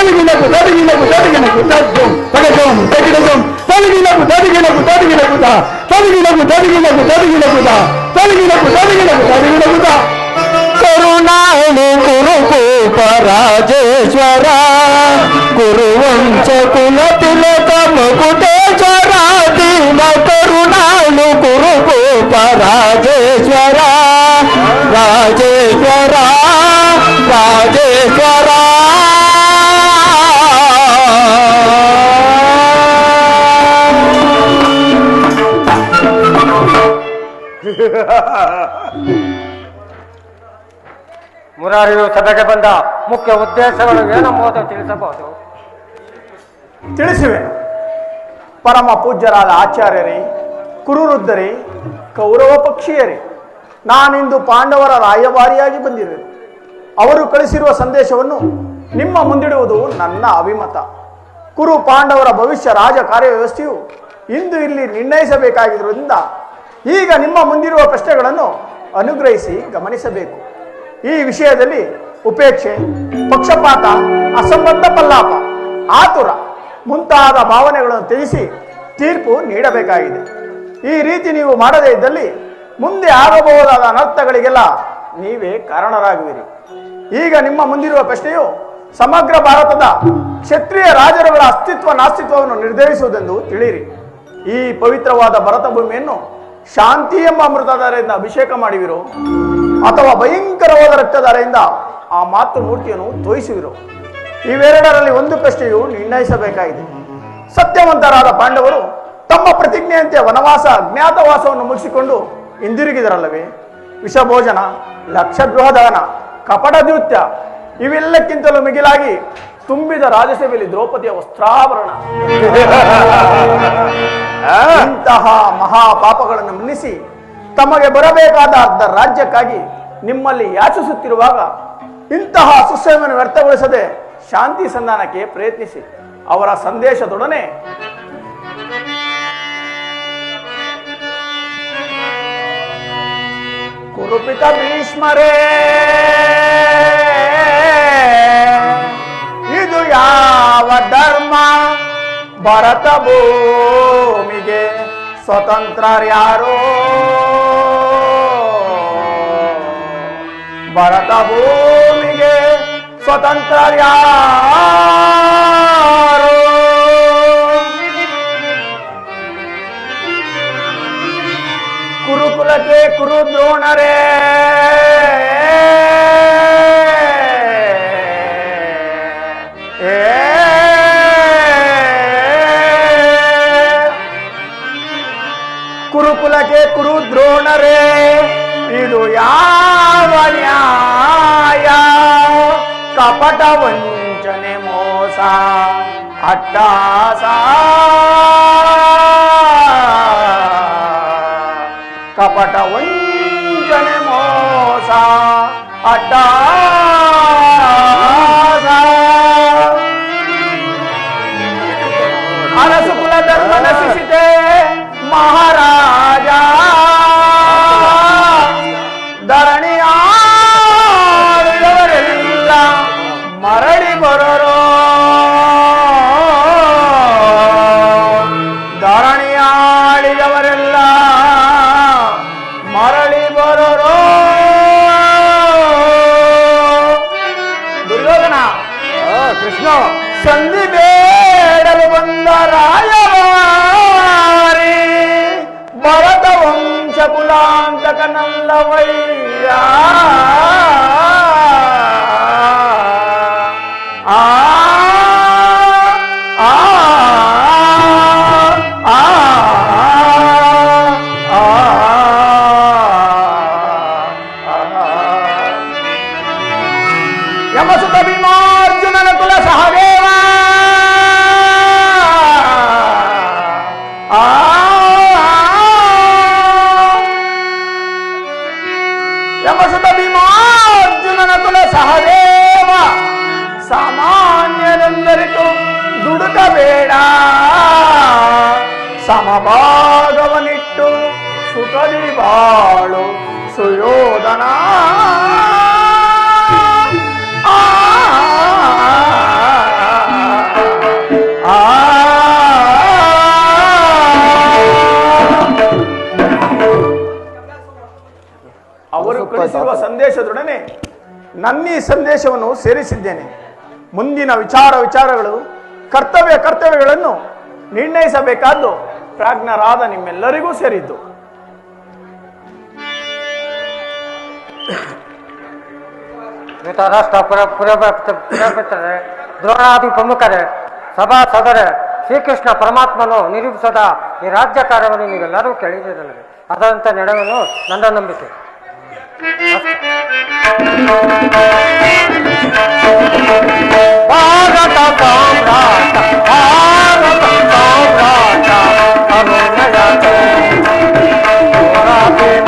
తదిగినకు తదిగినకు తదిగినకు తగ్గం తగజం తగినజం తదిగినకు తదిగినకు తదిగినకు తదిగినకు తదిగినకు తదిగినకు తదిగినకు తదిగినకు తదిగినకు కరుణాళు కురుభూప రాజేశ్వర కురువంశ కుల తిలక ముకుటేశ్వర దీన కరుణాళు కురుభూప రాజేశ్వర రాజేశ్వర రాజేశ్వర ಮುರಾರಿಯು ಸಭೆಗೆ ಬಂದ ಮುಖ್ಯ ಉದ್ದೇಶಗಳು ಏನೆಂಬುದು ತಿಳಿಸಬಹುದು. ತಿಳಿಸುವೆನು. ಪರಮ ಪೂಜ್ಯರಾದ ಆಚಾರ್ಯರೇ, ಕುರುವೃದ್ಧರೇ, ಕೌರವ ಪಕ್ಷೀಯರೇ, ನಾನಿಂದು ಪಾಂಡವರ ರಾಯಭಾರಿಯಾಗಿ ಬಂದಿರುವೆನು. ಅವರು ಕಳಿಸಿರುವ ಸಂದೇಶವನ್ನು ನಿಮ್ಮ ಮುಂದಿಡುವುದು ನನ್ನ ಅಭಿಮತ. ಕುರು ಪಾಂಡವರ ಭವಿಷ್ಯ ರಾಜ ಕಾರ್ಯವ್ಯವಸ್ಥೆಯು ಇಂದು ಇಲ್ಲಿ ನಿರ್ಣಯಿಸಬೇಕಾಗಿರುವುದರಿಂದ ಈಗ ನಿಮ್ಮ ಮುಂದಿರುವ ಪ್ರಶ್ನೆಗಳನ್ನು ಅನುಗ್ರಹಿಸಿ ಗಮನಿಸಬೇಕು. ಈ ವಿಷಯದಲ್ಲಿ ಉಪೇಕ್ಷೆ, ಪಕ್ಷಪಾತ, ಅಸಂಬದ್ಧ ಪಲ್ಲಾಪ, ಆತುರ ಮುಂತಾದ ಭಾವನೆಗಳನ್ನು ತ್ಯಜಿಸಿ ತೀರ್ಪು ನೀಡಬೇಕಾಗಿದೆ. ಈ ರೀತಿ ನೀವು ಮಾಡದೇ ಇದ್ದಲ್ಲಿ ಮುಂದೆ ಆಗಬಹುದಾದ ಅನರ್ಥಗಳಿಗೆಲ್ಲ ನೀವೇ ಕಾರಣರಾಗುವಿರಿ. ಈಗ ನಿಮ್ಮ ಮುಂದಿರುವ ಪ್ರಶ್ನೆಯು ಸಮಗ್ರ ಭಾರತದ ಕ್ಷತ್ರಿಯ ರಾಜರುಗಳ ಅಸ್ತಿತ್ವ ನಾಸ್ತಿತ್ವವನ್ನು ನಿರ್ಧರಿಸುವುದೆಂದು ತಿಳಿಯಿರಿ. ಈ ಪವಿತ್ರವಾದ ಭರತ ಭೂಮಿಯನ್ನು ಶಾಂತಿ ಎಂಬ ಅಮೃತಧಾರೆಯಿಂದ ಅಭಿಷೇಕ ಮಾಡುವಿರೋ ಅಥವಾ ಭಯಂಕರವಾದ ರಕ್ತಧಾರೆಯಿಂದ ಆ ಮಾತೃ ಮೂರ್ತಿಯನ್ನು ತೋರಿಸುವಿರೋ, ಇವೆರಡರಲ್ಲಿ ಒಂದು ಪ್ರಶ್ನೆಯು ನಿರ್ಣಯಿಸಬೇಕಾಗಿದೆ. ಸತ್ಯವಂತರಾದ ಪಾಂಡವರು ತಮ್ಮ ಪ್ರತಿಜ್ಞೆಯಂತೆ ವನವಾಸ ಅಜ್ಞಾತವಾಸವನ್ನು ಮುಗಿಸಿಕೊಂಡು ಹಿಂದಿರುಗಿದರಲ್ಲವೇ? ವಿಷಭೋಜನ, ಲಕ್ಷದ್ರೋಹ ದಹನ, ಕಪಟ ದ್ಯೂತ್ಯ ಇವೆಲ್ಲಕ್ಕಿಂತಲೂ ಮಿಗಿಲಾಗಿ ತುಂಬಿದ ರಾಜಸಭೆಯಲ್ಲಿ ದ್ರೌಪದಿಯ ವಸ್ತ್ರಾಭರಣ, ಇಂತಹ ಮಹಾಪಾಪಗಳನ್ನು ಮನ್ನಿಸಿ ತಮಗೆ ಬರಬೇಕಾದ ಅರ್ಧ ರಾಜ್ಯಕ್ಕಾಗಿ ನಿಮ್ಮಲ್ಲಿ ಯಾಚಿಸುತ್ತಿರುವಾಗ ಇಂತಹ ಸುಸೇವೆಯನ್ನು ವ್ಯರ್ಥಗೊಳಿಸದೆ ಶಾಂತಿ ಸಂಧಾನಕ್ಕೆ ಪ್ರಯತ್ನಿಸಿ. ಅವರ ಸಂದೇಶದೊಡನೆ ಕುರುಪಿತ ಭೀಷ್ಮರೇ, ಇದು ಯಾವ ಧರ್ಮ? ಭರತ ಭೂಮಿಗೆ ಸ್ವತಂತ್ರರ್ಯಾರೋ? ಭರತ ಭೂಮಿಗೆ ಸ್ವತಂತ್ರರ್ಯಾರೋ? ಕುರುಕುಲಕ್ಕೆ ಕುರು ದ್ರೋಣರೇ, ಕುರುಕುಲಕ್ಕೆ ಕುರು ದ್ರೋಣರೇ, ಇದು ಯಾವ ನ್ಯಾಯ? ಕಪಟ ವಂಚನೆ ಮೋಸ ಅಟ್ಟಾಸ, ಕಪಟ ವಂಚನೆ ಮೋಸ ಅಟ್ಟಾಸ. ಅರಸು ಕುಲ ಧರ್ಮ ನಶಿಸಿತೆ ಮಹಾರಾಜ, ಧರಣಿಯಾದವರೆಲ್ಲ ಮರಳಿ ಬರರೋ, ಧರಣಿಯಾಳಿದವರೆಲ್ಲ ಮರಳಿ ಬರರೋ. ದುರ್ಯೋಧನ, ಕೃಷ್ಣ, ಸಂಧಿ ಬೇಡಲು ಬಂದ ರಾಯವಾರಿ, ಭರತ ವಂಶ ಕುಲಾಂತಕನಲ್ಲವಯ್ಯ. ಆ ಆ ಆ ಯಮಸುತ ಭೀಮಾರ್ಜುನನ ಕುಲ ಸಹದೇವ, ಯಮಸುತ ಭೀಮಾರ್ಜುನನ ಕುಲ ಸಹದೇವ, ಸಾಮಾನ್ಯರೆಂದರಿತು ದುಡುಕಬೇಡ, ಸಮಭಾಗವನಿಟ್ಟು ಸುಖದಿ ಬಾಳು ಸುಯೋಧನ. ಆ ನನ್ನೀ ಸಂದೇಶವನ್ನು ಸೇರಿಸಿದ್ದೇನೆ. ಮುಂದಿನ ವಿಚಾರಗಳು ಕರ್ತವ್ಯಗಳನ್ನು ನಿರ್ಣಯಿಸಬೇಕಾದ್ದು ಪ್ರಾಜ್ಞರಾದ ನಿಮ್ಮೆಲ್ಲರಿಗೂ ಸೇರಿದ್ದು. ಧೃತರಾಷ್ಟ್ರ ಪುರಪಿತರೆ, ದ್ರೋಣಾದಿ ಪ್ರಮುಖರೇ, ಸಭಾಸದರೇ, ಶ್ರೀಕೃಷ್ಣ ಪರಮಾತ್ಮನು ನಿರೂಪಿಸದ ಈ ರಾಜ್ಯ ಕಾರ್ಯವನ್ನು ನೀವೆಲ್ಲರೂ ಕೇಳಿದಿರಲಿದೆ. ಅದರಂತೆ ನಡೆಯುವುದು ನನ್ನ ನಂಬಿಕೆ. ಭಾರತ ಸಾಮ್ರಾಟ, ಭಾರತ ಸಾಮ್ರಾಟ, ಅರುಣಯ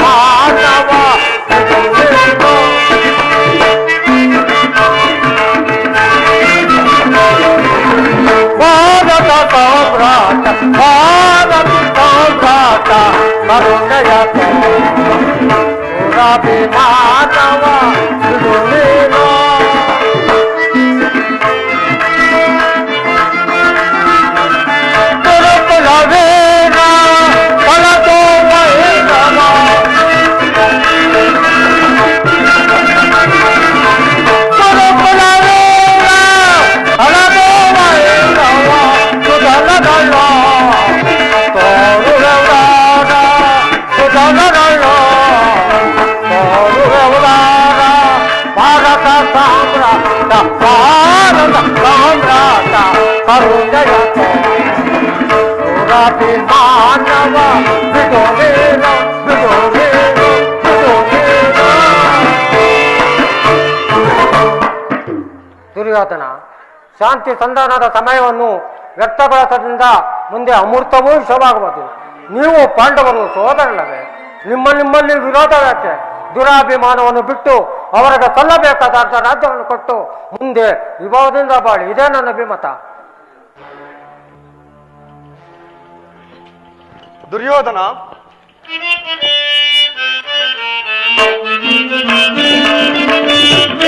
ಮಾನವ ಭಾರತ ಸಾಮ್ರಾಟ, ಭಾರತ ಸಾಮ್ರಾಟ, ಅರುಣಯ ಮಾನವ ಮಾನವ ದುರ್ಯೋಧನ, ಶಾಂತಿ ಸಂಧಾನದ ಸಮಯವನ್ನು ವ್ಯಕ್ತಗೊಳಿಸದಿಂದ ಮುಂದೆ ಅಮೂರ್ತವೂ ವಿಷವಾಗಬಹುದು. ನೀವು ಪಾಂಡವರು ಸೋದರಲ್ಲವೇ? ನಿಮ್ಮಲ್ಲಿ ವಿರೋಧ ಯಾಕೆ? ದುರಾಭಿಮಾನವನ್ನು ಬಿಟ್ಟು ಅವರಿಗೆ ಸಲ್ಲಬೇಕಾದ ರಾಜ್ಯವನ್ನು ಕೊಟ್ಟು ಮುಂದೆ ವಿಭಾಗದಿಂದ ಬಾಳಿ, ಇದೇ ನನ್ನ ಅಭಿಮತ. ದುರ್ಯೋಧನ,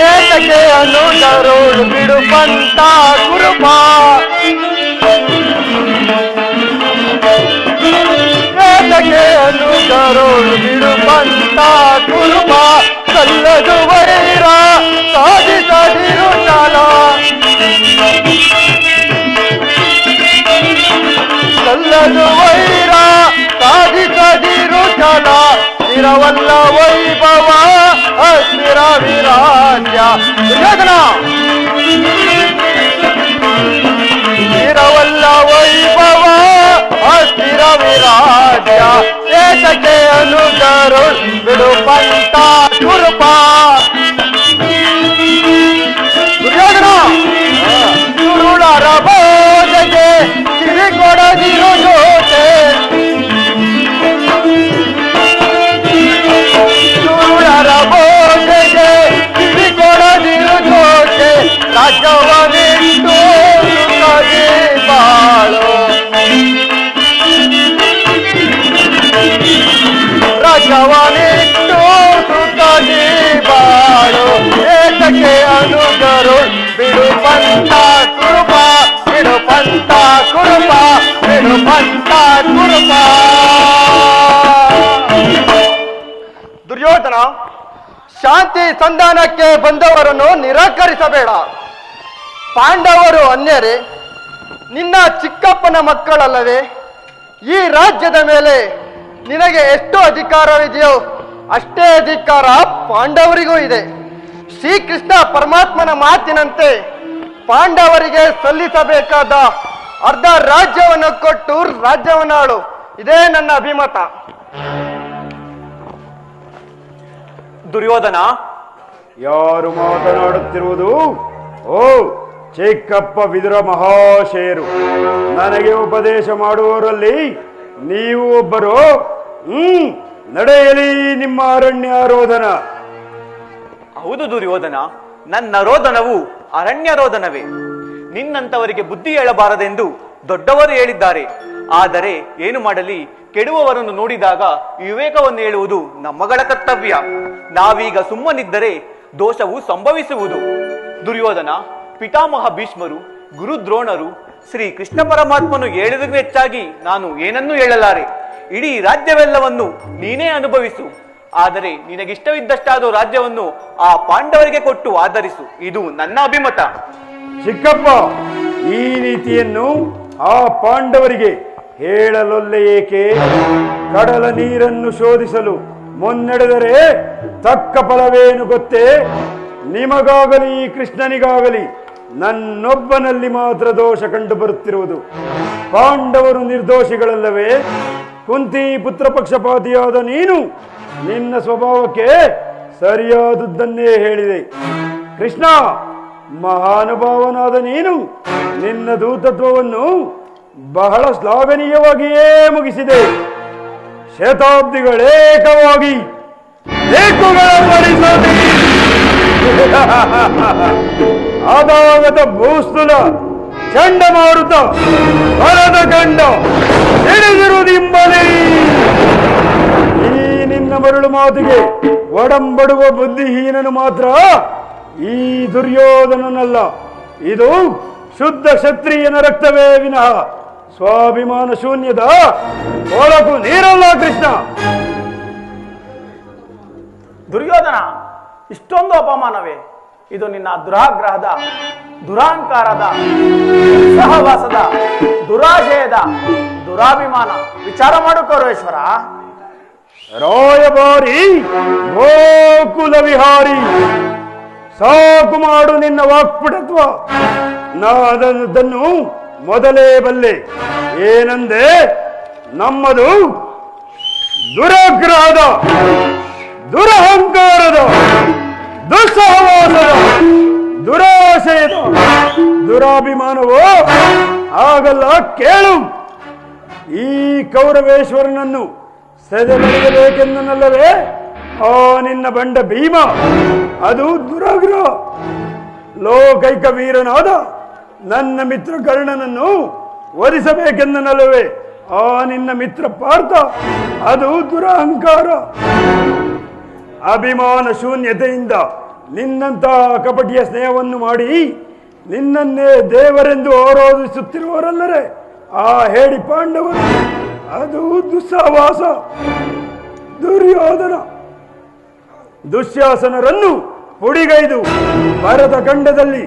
ಏತಕ್ಕೆ ಅನುಡರೋಳು ಬಿಡುಪಂತ ಕುರುಪ, ಏತಕ್ಕೆ ಅನುಡರೋಳು ಬಿಡುಪಂತ ಕುರುಪ, ಸಲ್ಲದು ವೈರ ಸಾಧಿಸದಿರು ಚಾಲ, ಸಲ್ಲದು ವೈರ ಸಾಧಿಸದಿರು ಚಾಲ, ಸ್ಥಿರವಲ್ಲ ವೈಭವ ಅಸ್ಥಿರ ವಿರಾಜ್ಯ. ದುರ್ಯೋಧನ, ಸ್ಥಿರವಲ್ಲ ವೈಭವ ಅಸ್ಥಿರ ವಿರಾಜ್ಯ, ಏತಕ್ಕೆ ಅನುದರು ಬಿಡು ಪಂಥ ಕುರುಪ. ದುರ್ಯೋಧನ, ಸುರುಳರ ಬೋಧೆಗೆ ಕಿವಿ ಕೊಡದಿರು ಜೋತೆ, ಸುರುಳರ ಬೋಧೆಗೆ ಕಿವಿ ಕೊಡದಿರು ಜೋತೆ, ರಾಜ್ಯವನಿಟ್ಟು ಸುಖದಿ ಬಾಳು, ರಾಜ್ಯವನಿಟ್ಟು ಸುಖದಿ ಬಾಳು, ಏತಕ್ಕೆ ಅನುಗರು ಬಿಡು ಪಂಥ ಕುರುಪ, ಬಿಡು ಪಂಥ ಕುರುಪ, ಬಿಡು ಪಂಥ ಕುರುಪ. ದುರ್ಯೋಧನ, ಶಾಂತಿ ಸಂಧಾನಕ್ಕೆ ಬಂದವರನ್ನು ನಿರಾಕರಿಸಬೇಡ. ಪಾಂಡವರು ಅನ್ಯರೇ, ನಿನ್ನ ಚಿಕ್ಕಪ್ಪನ ಮಕ್ಕಳಲ್ಲವೇ? ಈ ರಾಜ್ಯದ ಮೇಲೆ ನಿನಗೆ ಎಷ್ಟು ಅಧಿಕಾರವಿದೆಯೋ ಅಷ್ಟೇ ಅಧಿಕಾರ ಪಾಂಡವರಿಗೂ ಇದೆ. ಶ್ರೀಕೃಷ್ಣ ಪರಮಾತ್ಮನ ಮಾತಿನಂತೆ ಪಾಂಡವರಿಗೆ ಸಲ್ಲಿಸಬೇಕಾದ ಅರ್ಧ ರಾಜ್ಯವನ್ನು ಕೊಟ್ಟು ರಾಜ್ಯವನ್ನಾಳು, ಇದೇ ನನ್ನ ಅಭಿಮತ. ದುರ್ಯೋಧನ, ಯಾರು ಮಾತನಾಡುತ್ತಿರುವುದು? ಓ ಚಿಕ್ಕಪ್ಪ ವಿದುರ ಮಹಾಶಯರು, ನನಗೆ ಉಪದೇಶ ಮಾಡುವವರಲ್ಲಿ ನೀವು ಒಬ್ಬರು. ನಡೆಯಲಿ ನಿಮ್ಮ ಅರಣ್ಯಾರೋಧನ. ಹೌದು ದುರ್ಯೋಧನ, ನನ್ನ ರೋದನವು ಅರಣ್ಯ ರೋದನವೇ. ನಿನ್ನಂತವರಿಗೆ ಬುದ್ಧಿ ಹೇಳಬಾರದೆಂದು ದೊಡ್ಡವರು ಹೇಳಿದ್ದಾರೆ. ಆದರೆ ಏನು ಮಾಡಲಿ, ಕೆಡುವವರನ್ನು ನೋಡಿದಾಗ ವಿವೇಕವನ್ನು ಹೇಳುವುದು ನಮ್ಮಗಳ ಕರ್ತವ್ಯ. ನಾವೀಗ ಸುಮ್ಮನಿದ್ದರೆ ದೋಷವು ಸಂಭವಿಸುವುದು. ದುರ್ಯೋಧನ, ಪಿತಾಮಹ ಭೀಷ್ಮರು, ಗುರು ದ್ರೋಣರು, ಶ್ರೀ ಕೃಷ್ಣ ಪರಮಾತ್ಮನು ಹೇಳಿದಕ್ಕೂ ಹೆಚ್ಚಾಗಿ ನಾನು ಏನನ್ನೂ ಹೇಳಲಾರೆ. ಇಡೀ ರಾಜ್ಯವೆಲ್ಲವನ್ನು ನೀನೇ ಅನುಭವಿಸು. ಆದರೆ ನಿನಗಿಷ್ಟವಿದ್ದಷ್ಟಾದ ರಾಜ್ಯವನ್ನು ಆ ಪಾಂಡವರಿಗೆ ಕೊಟ್ಟು ಆಧರಿಸು. ಇದು ನನ್ನ ಅಭಿಮತ. ಚಿಕ್ಕಪ್ಪ, ಈ ರೀತಿಯನ್ನು ಆ ಪಾಂಡವರಿಗೆ ಹೇಳಲೊಲ್ಲೆ ಏಕೆ? ಕಡಲ ನೀರನ್ನು ಶೋಧಿಸಲು ಮುನ್ನಡೆದರೆ ತಕ್ಕ ಫಲವೇನು ಗೊತ್ತೇ? ನಿಮಗಾಗಲಿ ಕೃಷ್ಣನಿಗಾಗಲಿ ನನ್ನೊಬ್ಬನಲ್ಲಿ ಮಾತ್ರ ದೋಷ ಕಂಡು ಬರುತ್ತಿರುವುದು. ಪಾಂಡವರು ನಿರ್ದೋಷಿಗಳಲ್ಲವೇ? ಕುಂತಿ ಪುತ್ರ ಪಕ್ಷಪಾತಿಯಾದ ನೀನು ನಿನ್ನ ಸ್ವಭಾವಕ್ಕೆ ಸರಿಯಾದದ್ದನ್ನೇ ಹೇಳಿದೆ. ಕೃಷ್ಣ, ಮಹಾನುಭಾವನಾದ ನೀನು ನಿನ್ನ ದೂತತ್ವವನ್ನು ಬಹಳ ಶ್ಲಾಘನೀಯವಾಗಿಯೇ ಮುಗಿಸಿದೆ. ಶತಾಬ್ದಿಗಳೇಕವಾಗಿ ಆದಾಗದ ಭೂಸ್ತುಲ ಚಂಡಮಾರುತ ಬರದ ಕಂಡ ಹಿಡಿದಿರುವುದಿಂಬಲಿ. ಈ ನಿನ್ನ ಮರಳು ಮಾತಿಗೆ ಒಡಂಬಡುವ ಬುದ್ಧಿಹೀನನು ಮಾತ್ರ ಈ ದುರ್ಯೋಧನನಲ್ಲ. ಇದು ಶುದ್ಧ ಕ್ಷತ್ರಿಯನ ರಕ್ತವೇ ವಿನಃ ಸ್ವಾಭಿಮಾನ ಶೂನ್ಯದ ಒಳಕು ನೀರಲ್ಲ. ಕೃಷ್ಣ, ದುರ್ಯೋಧನ, ಇಷ್ಟೊಂದು ಅಪಮಾನವೇ? ಇದು ನಿನ್ನ ದುರಾಗ್ರಹದ, ದುರಾಂಕಾರದ, ಸಹವಾಸದ, ದುರಾಶಯದ, ದುರಾಭಿಮಾನ. ವಿಚಾರ ಮಾಡು ಕೌರವೇಶ್ವರ. ರಾಯಭಾರಿ ಗೋಕುಲ ವಿಹಾರಿ, ಸಾಕು ಮಾಡು ನಿನ್ನ ವಾಕ್ಪಟತ್ವ. ನಾದನ್ನು ಮೊದಲೇ ಬಲ್ಲೆ. ಏನಂದೆ? ನಮ್ಮದು ದುರಾಗ್ರಹದ, ದುರಹಂಕಾರದ, ದುಸ್ಸಹವಾಸದ, ದುರಾಶಯದ, ದುರಾಭಿಮಾನವೋ? ಆಗಲ್ಲ, ಕೇಳು. ಈ ಕೌರವೇಶ್ವರನನ್ನು ಸೆದೆಬಡಿಯಬೇಕೆಂದನಲ್ಲವೇ ಆ ನಿನ್ನ ಬಂಡ ಭೀಮ? ಅದು ದುರಾಗ್ರಹ. ಲೋಕೈಕ ವೀರನಾದ ನನ್ನ ಮಿತ್ರ ಕರ್ಣನನ್ನು ವಧಿಸಬೇಕೆಂದನಲ್ಲವೇ ಆ ನಿನ್ನ ಮಿತ್ರ ಪಾರ್ಥ? ಅದು ದುರಹಂಕಾರ. ಅಭಿಮಾನ ಶೂನ್ಯತೆಯಿಂದ ನಿನ್ನಂತಹ ಕಪಟಿಯ ಸ್ನೇಹವನ್ನು ಮಾಡಿ ನಿನ್ನನ್ನೇ ದೇವರೆಂದು ಆರಾಧಿಸುತ್ತಿರುವವರಲ್ಲರೇ ಆ ಹೇಡಿ ಪಾಂಡವರು. ಅದು ದುಸ್ಸಹವಾಸ. ದುರ್ಯೋಧನ ದುಶ್ಯಾಸನರನ್ನು ಪುಡಿಗೈದು ಭರತ ಖಂಡದಲ್ಲಿ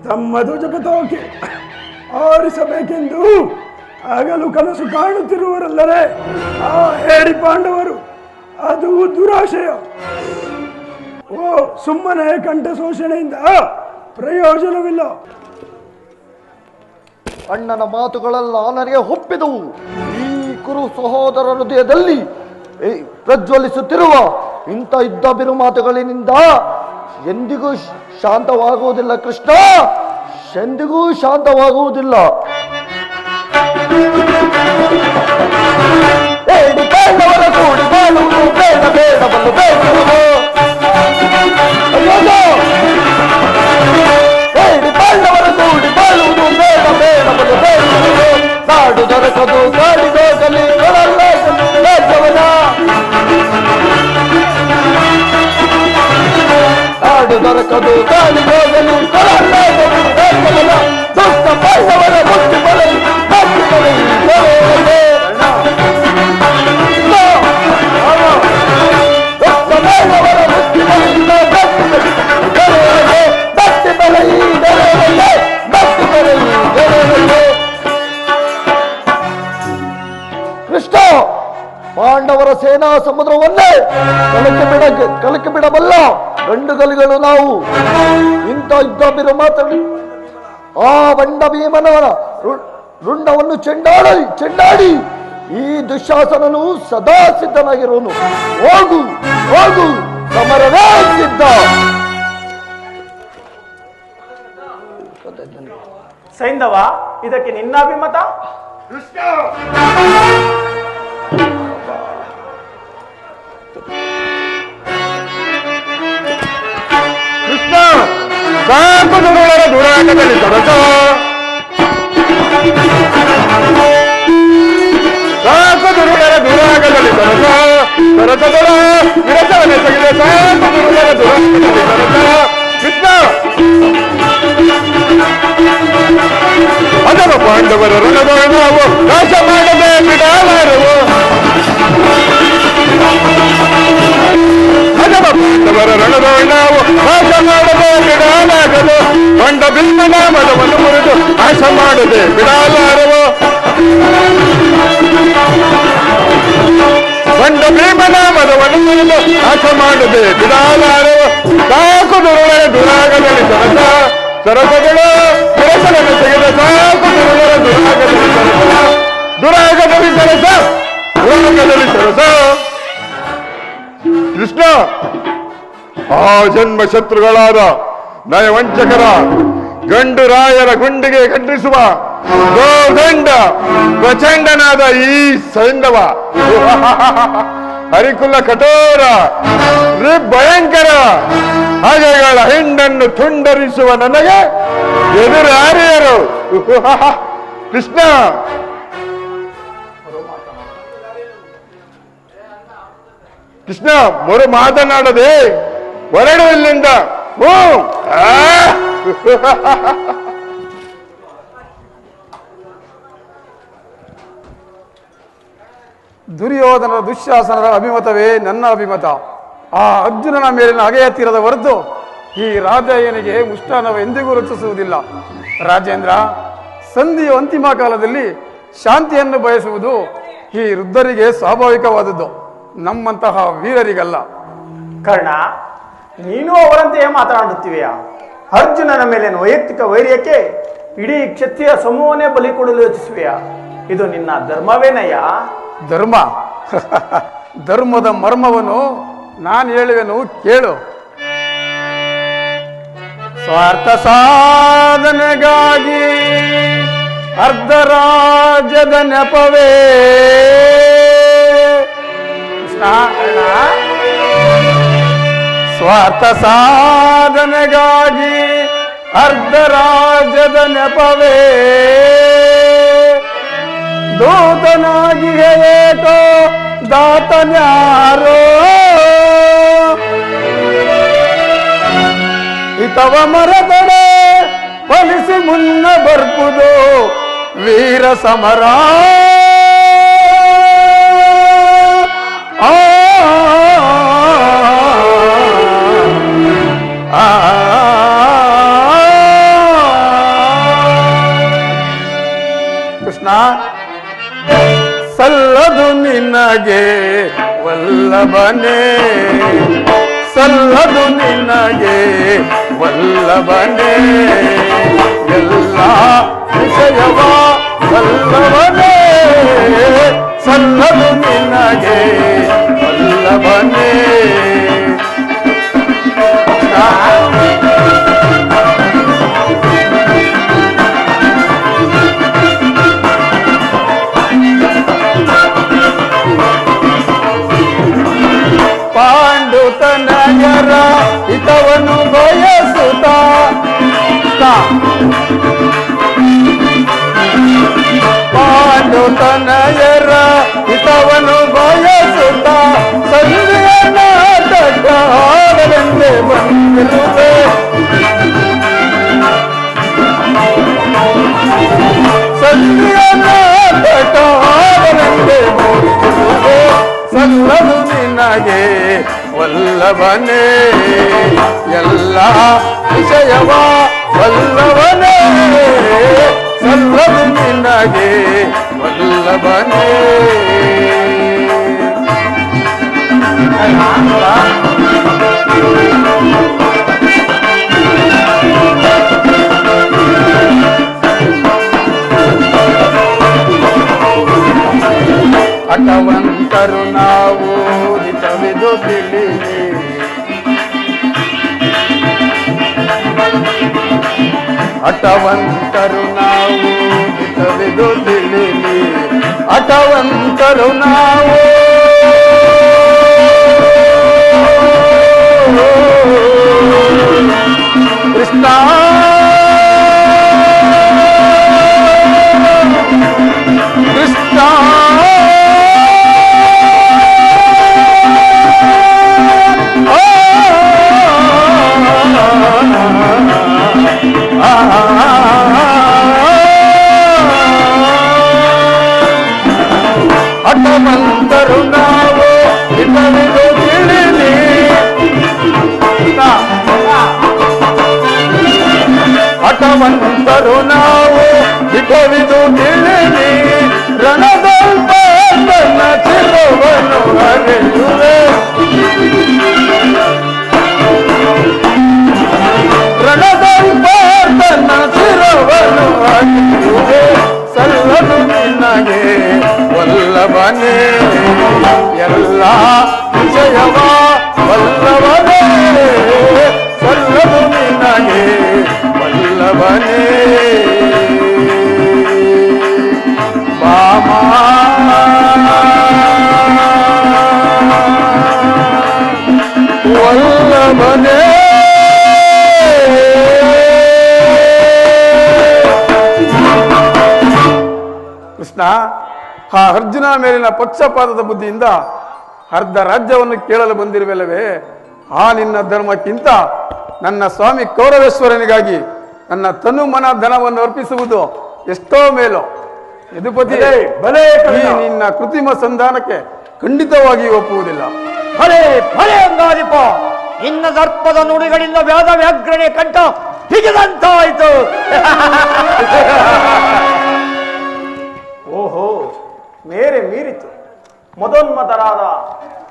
ತಮ್ಮ ಧ್ವಜಪತಾಕೆ ಆರಿಸಬೇಕೆಂದು ಆಗಲು ಕನಸು ಕಾಣುತ್ತಿರುವವರಲ್ಲರೇ ಆ ಹೇಡಿ ಪಾಂಡವರು. ಅದು ದುರಾಶಯ. ಓ, ಸುಮ್ಮನೆ ಕಂಠ ಶೋಷಣೆಯಿಂದ ಪ್ರಯೋಜನವಿಲ್ಲ. ಅಣ್ಣನ ಮಾತುಗಳೆಲ್ಲ ನನಗೆ ಒಪ್ಪಿದವು. ಈ ಕುರು ಸಹೋದರ ಹೃದಯದಲ್ಲಿ ಪ್ರಜ್ವಲಿಸುತ್ತಿರುವ ಇಂಥ ಯುದ್ಧ ಬಿರುಮಾತುಗಳಿನಿಂದ ಎಂದಿಗೂ ಶಾಂತವಾಗುವುದಿಲ್ಲ ಕೃಷ್ಣ, ಎಂದಿಗೂ ಶಾಂತವಾಗುವುದಿಲ್ಲ. ಕೂಡಿ ಬಾಳುವುದು ಬೇಡ ಬೇಡವಲ್ಲ ಬೇಡುವುದು. ಕೂಡಿ ಬಾಳುವುದು ಬೇಡ ಬೇಡವಲ್ಲ ಬೇಡುವುದು. ನಾಡು ದೊರಕದು ಗಾಳಿಗೋಗಲಿ ರಾಜ್ಯವನ. ನಾಡು ದೊರಕದು ಗಾಳಿಗೋಗಲಿ ರಾಜ್ಯವನ. ದುಷ್ಟ ಪಾಂಡವರ ಮುಟ್ಟಿ ಬರಲಿ ಕೃಷ್ಣ. ಪಾಂಡವರ ಸೇನಾ ಸಮುದ್ರವನ್ನೇ ಕಲಕಿ ಬಿಡಬಲ್ಲ ಗಂಡುಗಲಿಗಳು ನಾವು. ಇಂಥ ಯುದ್ಧ ಬಿರು ಮಾತಾಡಿ ಆ ಬಂಡ ಭೀಮನವರ ರುಂಡವನ್ನು ಚೆಂಡಾಡಿ ಈ ದುಶ್ಯಾಸನನು ಸದಾ ಸಿದ್ಧನಾಗಿರುವನು. ಹೋಗು ಹೋಗು, ಸಮರವೇ ಸಿದ್ಧ. ಸೈಂಧವ, ಇದಕ್ಕೆ ನಿನ್ನ ಅಭಿಮತ? ಕೃಷ್ಣ, ಸಾಕು ದುರುಳರ ದುರಾಟದಲ್ಲಿ ತೊಡಕ. ಸಾಕು ದುರುಳರ ದುರಾಟದಲ್ಲಿ ತೊಡಕ. ತೊಡಕದೊಳ ವಿರತವನ್ನೇ ತೆಗೆದ ಸಾಕು ದುರುಳರ ದುರಾಟದಲ್ಲಿ ತೊಡಕ. ಕೃಷ್ಣ, ಅದರ ಪಾಂಡವರ ಋಣವನ್ನು ನಾವು ನಾಶ ಮಾಡದೆ ಬಿಡಲಾರವು. ಪಾಂಡವರ ರಣದೋಳ್ ನಾವು ನಾಶ ಮಾಡದೆ ಬಿಡಲಾಗದು ಬಂಡ ಭೀಮನ ಮದವನ್ನು ಮುರಿದು ನಾಶ ಮಾಡದೆ ಬಿಡಲಾರವು ಬಂಡ ಭೀಮನ ಮದವನ್ನು ಮುರಿದು ನಾಶ ಮಾಡದೆ ಬಿಡಲಾರವು ಸಾಕು ದುರುಳರ ದುರಾಗದಲ್ಲಿ ಸರಸ ಸರಸಗಳು ಸರಸలను ತೆಗೆದ ಸಾಕು ದುರುಳರ ದುರಾಗದಲ್ಲಿ ಸರಸ ದುರಾಗದಲ್ಲಿ ಸರಸ ದುರಾಗದಲ್ಲಿ ಸರಸ ಕೃಷ್ಣ ಆ ಜನ್ಮ ಶತ್ರುಗಳಾದ ನಯವಂಚಕರ ಗಂಡು ರಾಯರ ಗುಂಡಿಗೆ ಖಂಡಿಸುವ ಗೋದಂಡ ಪ್ರಚಂಡನಾದ ಈ ಸೈಂಧವ ಹರಿಕುಲ ಕಠೋರ ಭಯಂಕರ ಹಾಗೆಗಳ ಹಿಂಡನ್ನು ತುಂಡರಿಸುವ ನನಗೆ ಎದುರಾರಿಯರು ಕೃಷ್ಣ ಕೃಷ್ಣ ಮೊರು ಮಾತನಾಡದೆ ಹೊರಡು ಇಲ್ಲಿಂದ ದುರ್ಯೋಧನರ ದುಶ್ಯಾಸನರ ಅಭಿಮತವೇ ನನ್ನ ಅಭಿಮತ. ಆ ಅರ್ಜುನನ ಮೇಲಿನ ಹಗೆಯ ತೀರದ ಹೊರತು ಈ ರಾಜಯ್ಯನಿಗೆ ಮುಷ್ಟಾನವ ಎಂದಿಗೂ ರಚಿಸುವುದಿಲ್ಲ. ರಾಜೇಂದ್ರ, ಸಂಧಿಯ ಅಂತಿಮ ಕಾಲದಲ್ಲಿ ಶಾಂತಿಯನ್ನು ಬಯಸುವುದು ಈ ವೃದ್ಧರಿಗೆ ಸ್ವಾಭಾವಿಕವಾದದ್ದು, ನಮ್ಮಂತಹ ವೀರರಿಗಲ್ಲ. ಕರ್ಣ, ನೀನು ಅವರಂತೆಯೇ ಮಾತನಾಡುತ್ತಿವೆಯಾ? ಅರ್ಜುನನ ಮೇಲಿನ ವೈಯಕ್ತಿಕ ವೈರ್ಯಕ್ಕೆ ಇಡೀ ಕ್ಷತ್ರಿಯ ಸಮೂಹನೇ ಬಲಿ ಕೊಡಲು ಯೋಚಿಸುವೆಯಾ? ಇದು ನಿನ್ನ ಧರ್ಮವೇನಯ್ಯ? ಧರ್ಮ ಧರ್ಮದ ಮರ್ಮವನ್ನು ನಾನು ಹೇಳುವೆನು, ಕೇಳು. ಸ್ವಾರ್ಥ ಸಾಧನೆಗಾಗಿ ಅರ್ಧ ರಾಜ್ಯದ ನೆಪವೇ ಸ್ವಾರ್ಥ ಸಾಧನೆಗಾಗಿ ಅರ್ಧ ರಾಜ್ಯದ ನೆಪವೇ ದೂತನಾಗಿ ಏಕೋ ದಾತನ್ಯಾರೋ ಹಿತವ ಮರದಡೆ ಫಲಿಸಿ ಮುನ್ನ ಬರ್ಪುದು ವೀರ ಸಮರ. ಕೃಷ್ಣ, ಸಲ್ಲದು ನಿನಗೆ ವಲ್ಲಭನೇ, ಸಲ್ಲದು ನಿನಗೆ ವಲ್ಲಭನೇ, ಎಲ್ಲ ವಿಷಯವ ವಲ್ಲಭನೇ, ಸಲ್ಲದು ನಿನಗೆ ವಲ್ಲಭನೇ. ಪಾಂಡುತನಯರ ಹಿತವನ್ನು ಬಯಸುತ್ತ ಪಾಂಡುತನಯರ ಹಿತವನ್ನು ಬಯಸುತ್ತ ಸಂಧಿಯ ನಾಟಕ ಆಡಲೆಂದೇ ಬಂದಿರುವೆ. ಸಂಧಿಯ ನಾಟಕ ಆಡಲೆಂದೇ ಬಂದಿರುವೆ. ಸಲ್ಲದು ನಿನಗೆ ವಲ್ಲಭನೇ, ಎಲ್ಲ ವಿಷಯವ ವಲ್ಲಭನೇ, ಸಲ್ಲದು ನಿನಗೆ ವಲ್ಲಭನೇ. ಹಠವಂತರು ನಾವು ಹಿತವಿದು ತಿಳಿಲಿ, ಹಠವಂತರು ನಾವು ಹಿತವಿದು ತಿಳಿಲಿ, ಹಠವಂತರು ನಾವು ಕೃಷ್ಣ ಕೃಷ್ಣ ಹಠವಂತರು ನಾವು ಹಿತವಿದು ತಿಳಿಲಿ, ಸಲ್ಲಲು ನಾವು ಹಿತವಿದು ತಿಳಿದಿ ರಣದಲ್ಪ ತನ್ನ ಚಿರವನ್ನು ಹರಿಯುವೆ ರಣದಲ್ಪ ತನ್ನ ಚಿರವನ್ನು ಹರಿಯುವೆ ಸಲ್ಲಲು ನಿನಗೆ ವಲ್ಲಭನೇ ಎಲ್ಲ ವಿಷಯವ ವಲ್ಲಭನೇ ಸಲ್ಲಲು ನಿನಗೆ ವಲ್ಲಭನೇ ಬಾಮ ವಲ್ಲಭನೇ ಕೃಷ್ಣ ಆ ಅರ್ಜುನ ಮೇಲಿನ ಪಕ್ಷಪಾತದ ಬುದ್ಧಿಯಿಂದ ಅರ್ಧ ರಾಜ್ಯವನ್ನು ಕೇಳಲು ಬಂದಿರುವಲ್ಲವೇ ಆ ನಿನ್ನ ಧರ್ಮಕ್ಕಿಂತ ನನ್ನ ಸ್ವಾಮಿ ಕೌರವೇಶ್ವರನಿಗಾಗಿ ನನ್ನ ತನು ಮನ ಧನವನ್ನು ಅರ್ಪಿಸುವುದು ಎಷ್ಟೋ ಮೇಲು ಯದುಪತಿ ಬಲೆ ಈ ನಿನ್ನ ಕೃತ್ರಿಮ ಸಂಧಾನಕ್ಕೆ ಖಂಡಿತವಾಗಿ ಒಪ್ಪುವುದಿಲ್ಲ ಫಲೆ ಫಲೆ ಅಂಗಾದಿಪ ಇನ್ನ ದರ್ಪದ ನುಡಿಗಳಿಂದ ವ್ಯಾದ ವ್ಯಾಘ್ರಣೆ ಕಂಠ ಹಿಗಿದಂತಾಯಿತು. ಓಹೋ, ಮೇರೆ ಮೀರಿತು. ಮದೋನ್ಮತರಾದ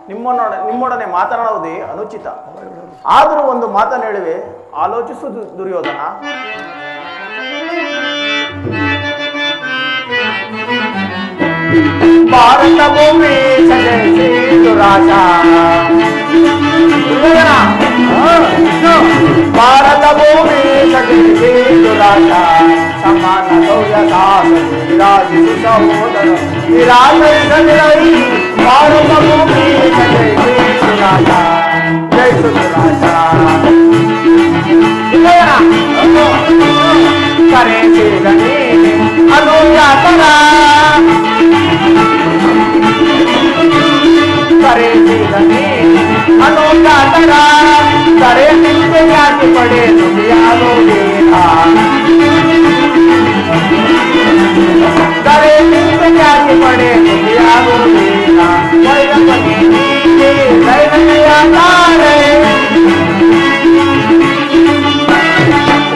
ನಿಮ್ಮೊಡನೆ ಮಾತನಾಡುವುದೇ ಅನುಚಿತ. ಆದರೂ ಒಂದು ಮಾತನ್ನು ಹೇಳುವೆ, ಆಲೋಚಿಸು ದುರ್ಯೋಧನ. ಭಾರತ ಭೂಮಿ ರಾಜ ಭಾರತ ಭೂಮಿ ರಾಜ ಸಮಾನ ವಿರಾಜಿಸು ಸಹೋದರ ವಿರಾಜ ಭಾರತ ಭೂಮಿ ರಾಜ ಜಯಿಸು ರಾಜ ಕರೆ ಅನುಜಾತರ करे अनुजातर करे नित्य जाति पड़े दुनियानो देखा करे नित्य जाति पड़े दुनियानो देखा वैरपति नीचे दैवया तारे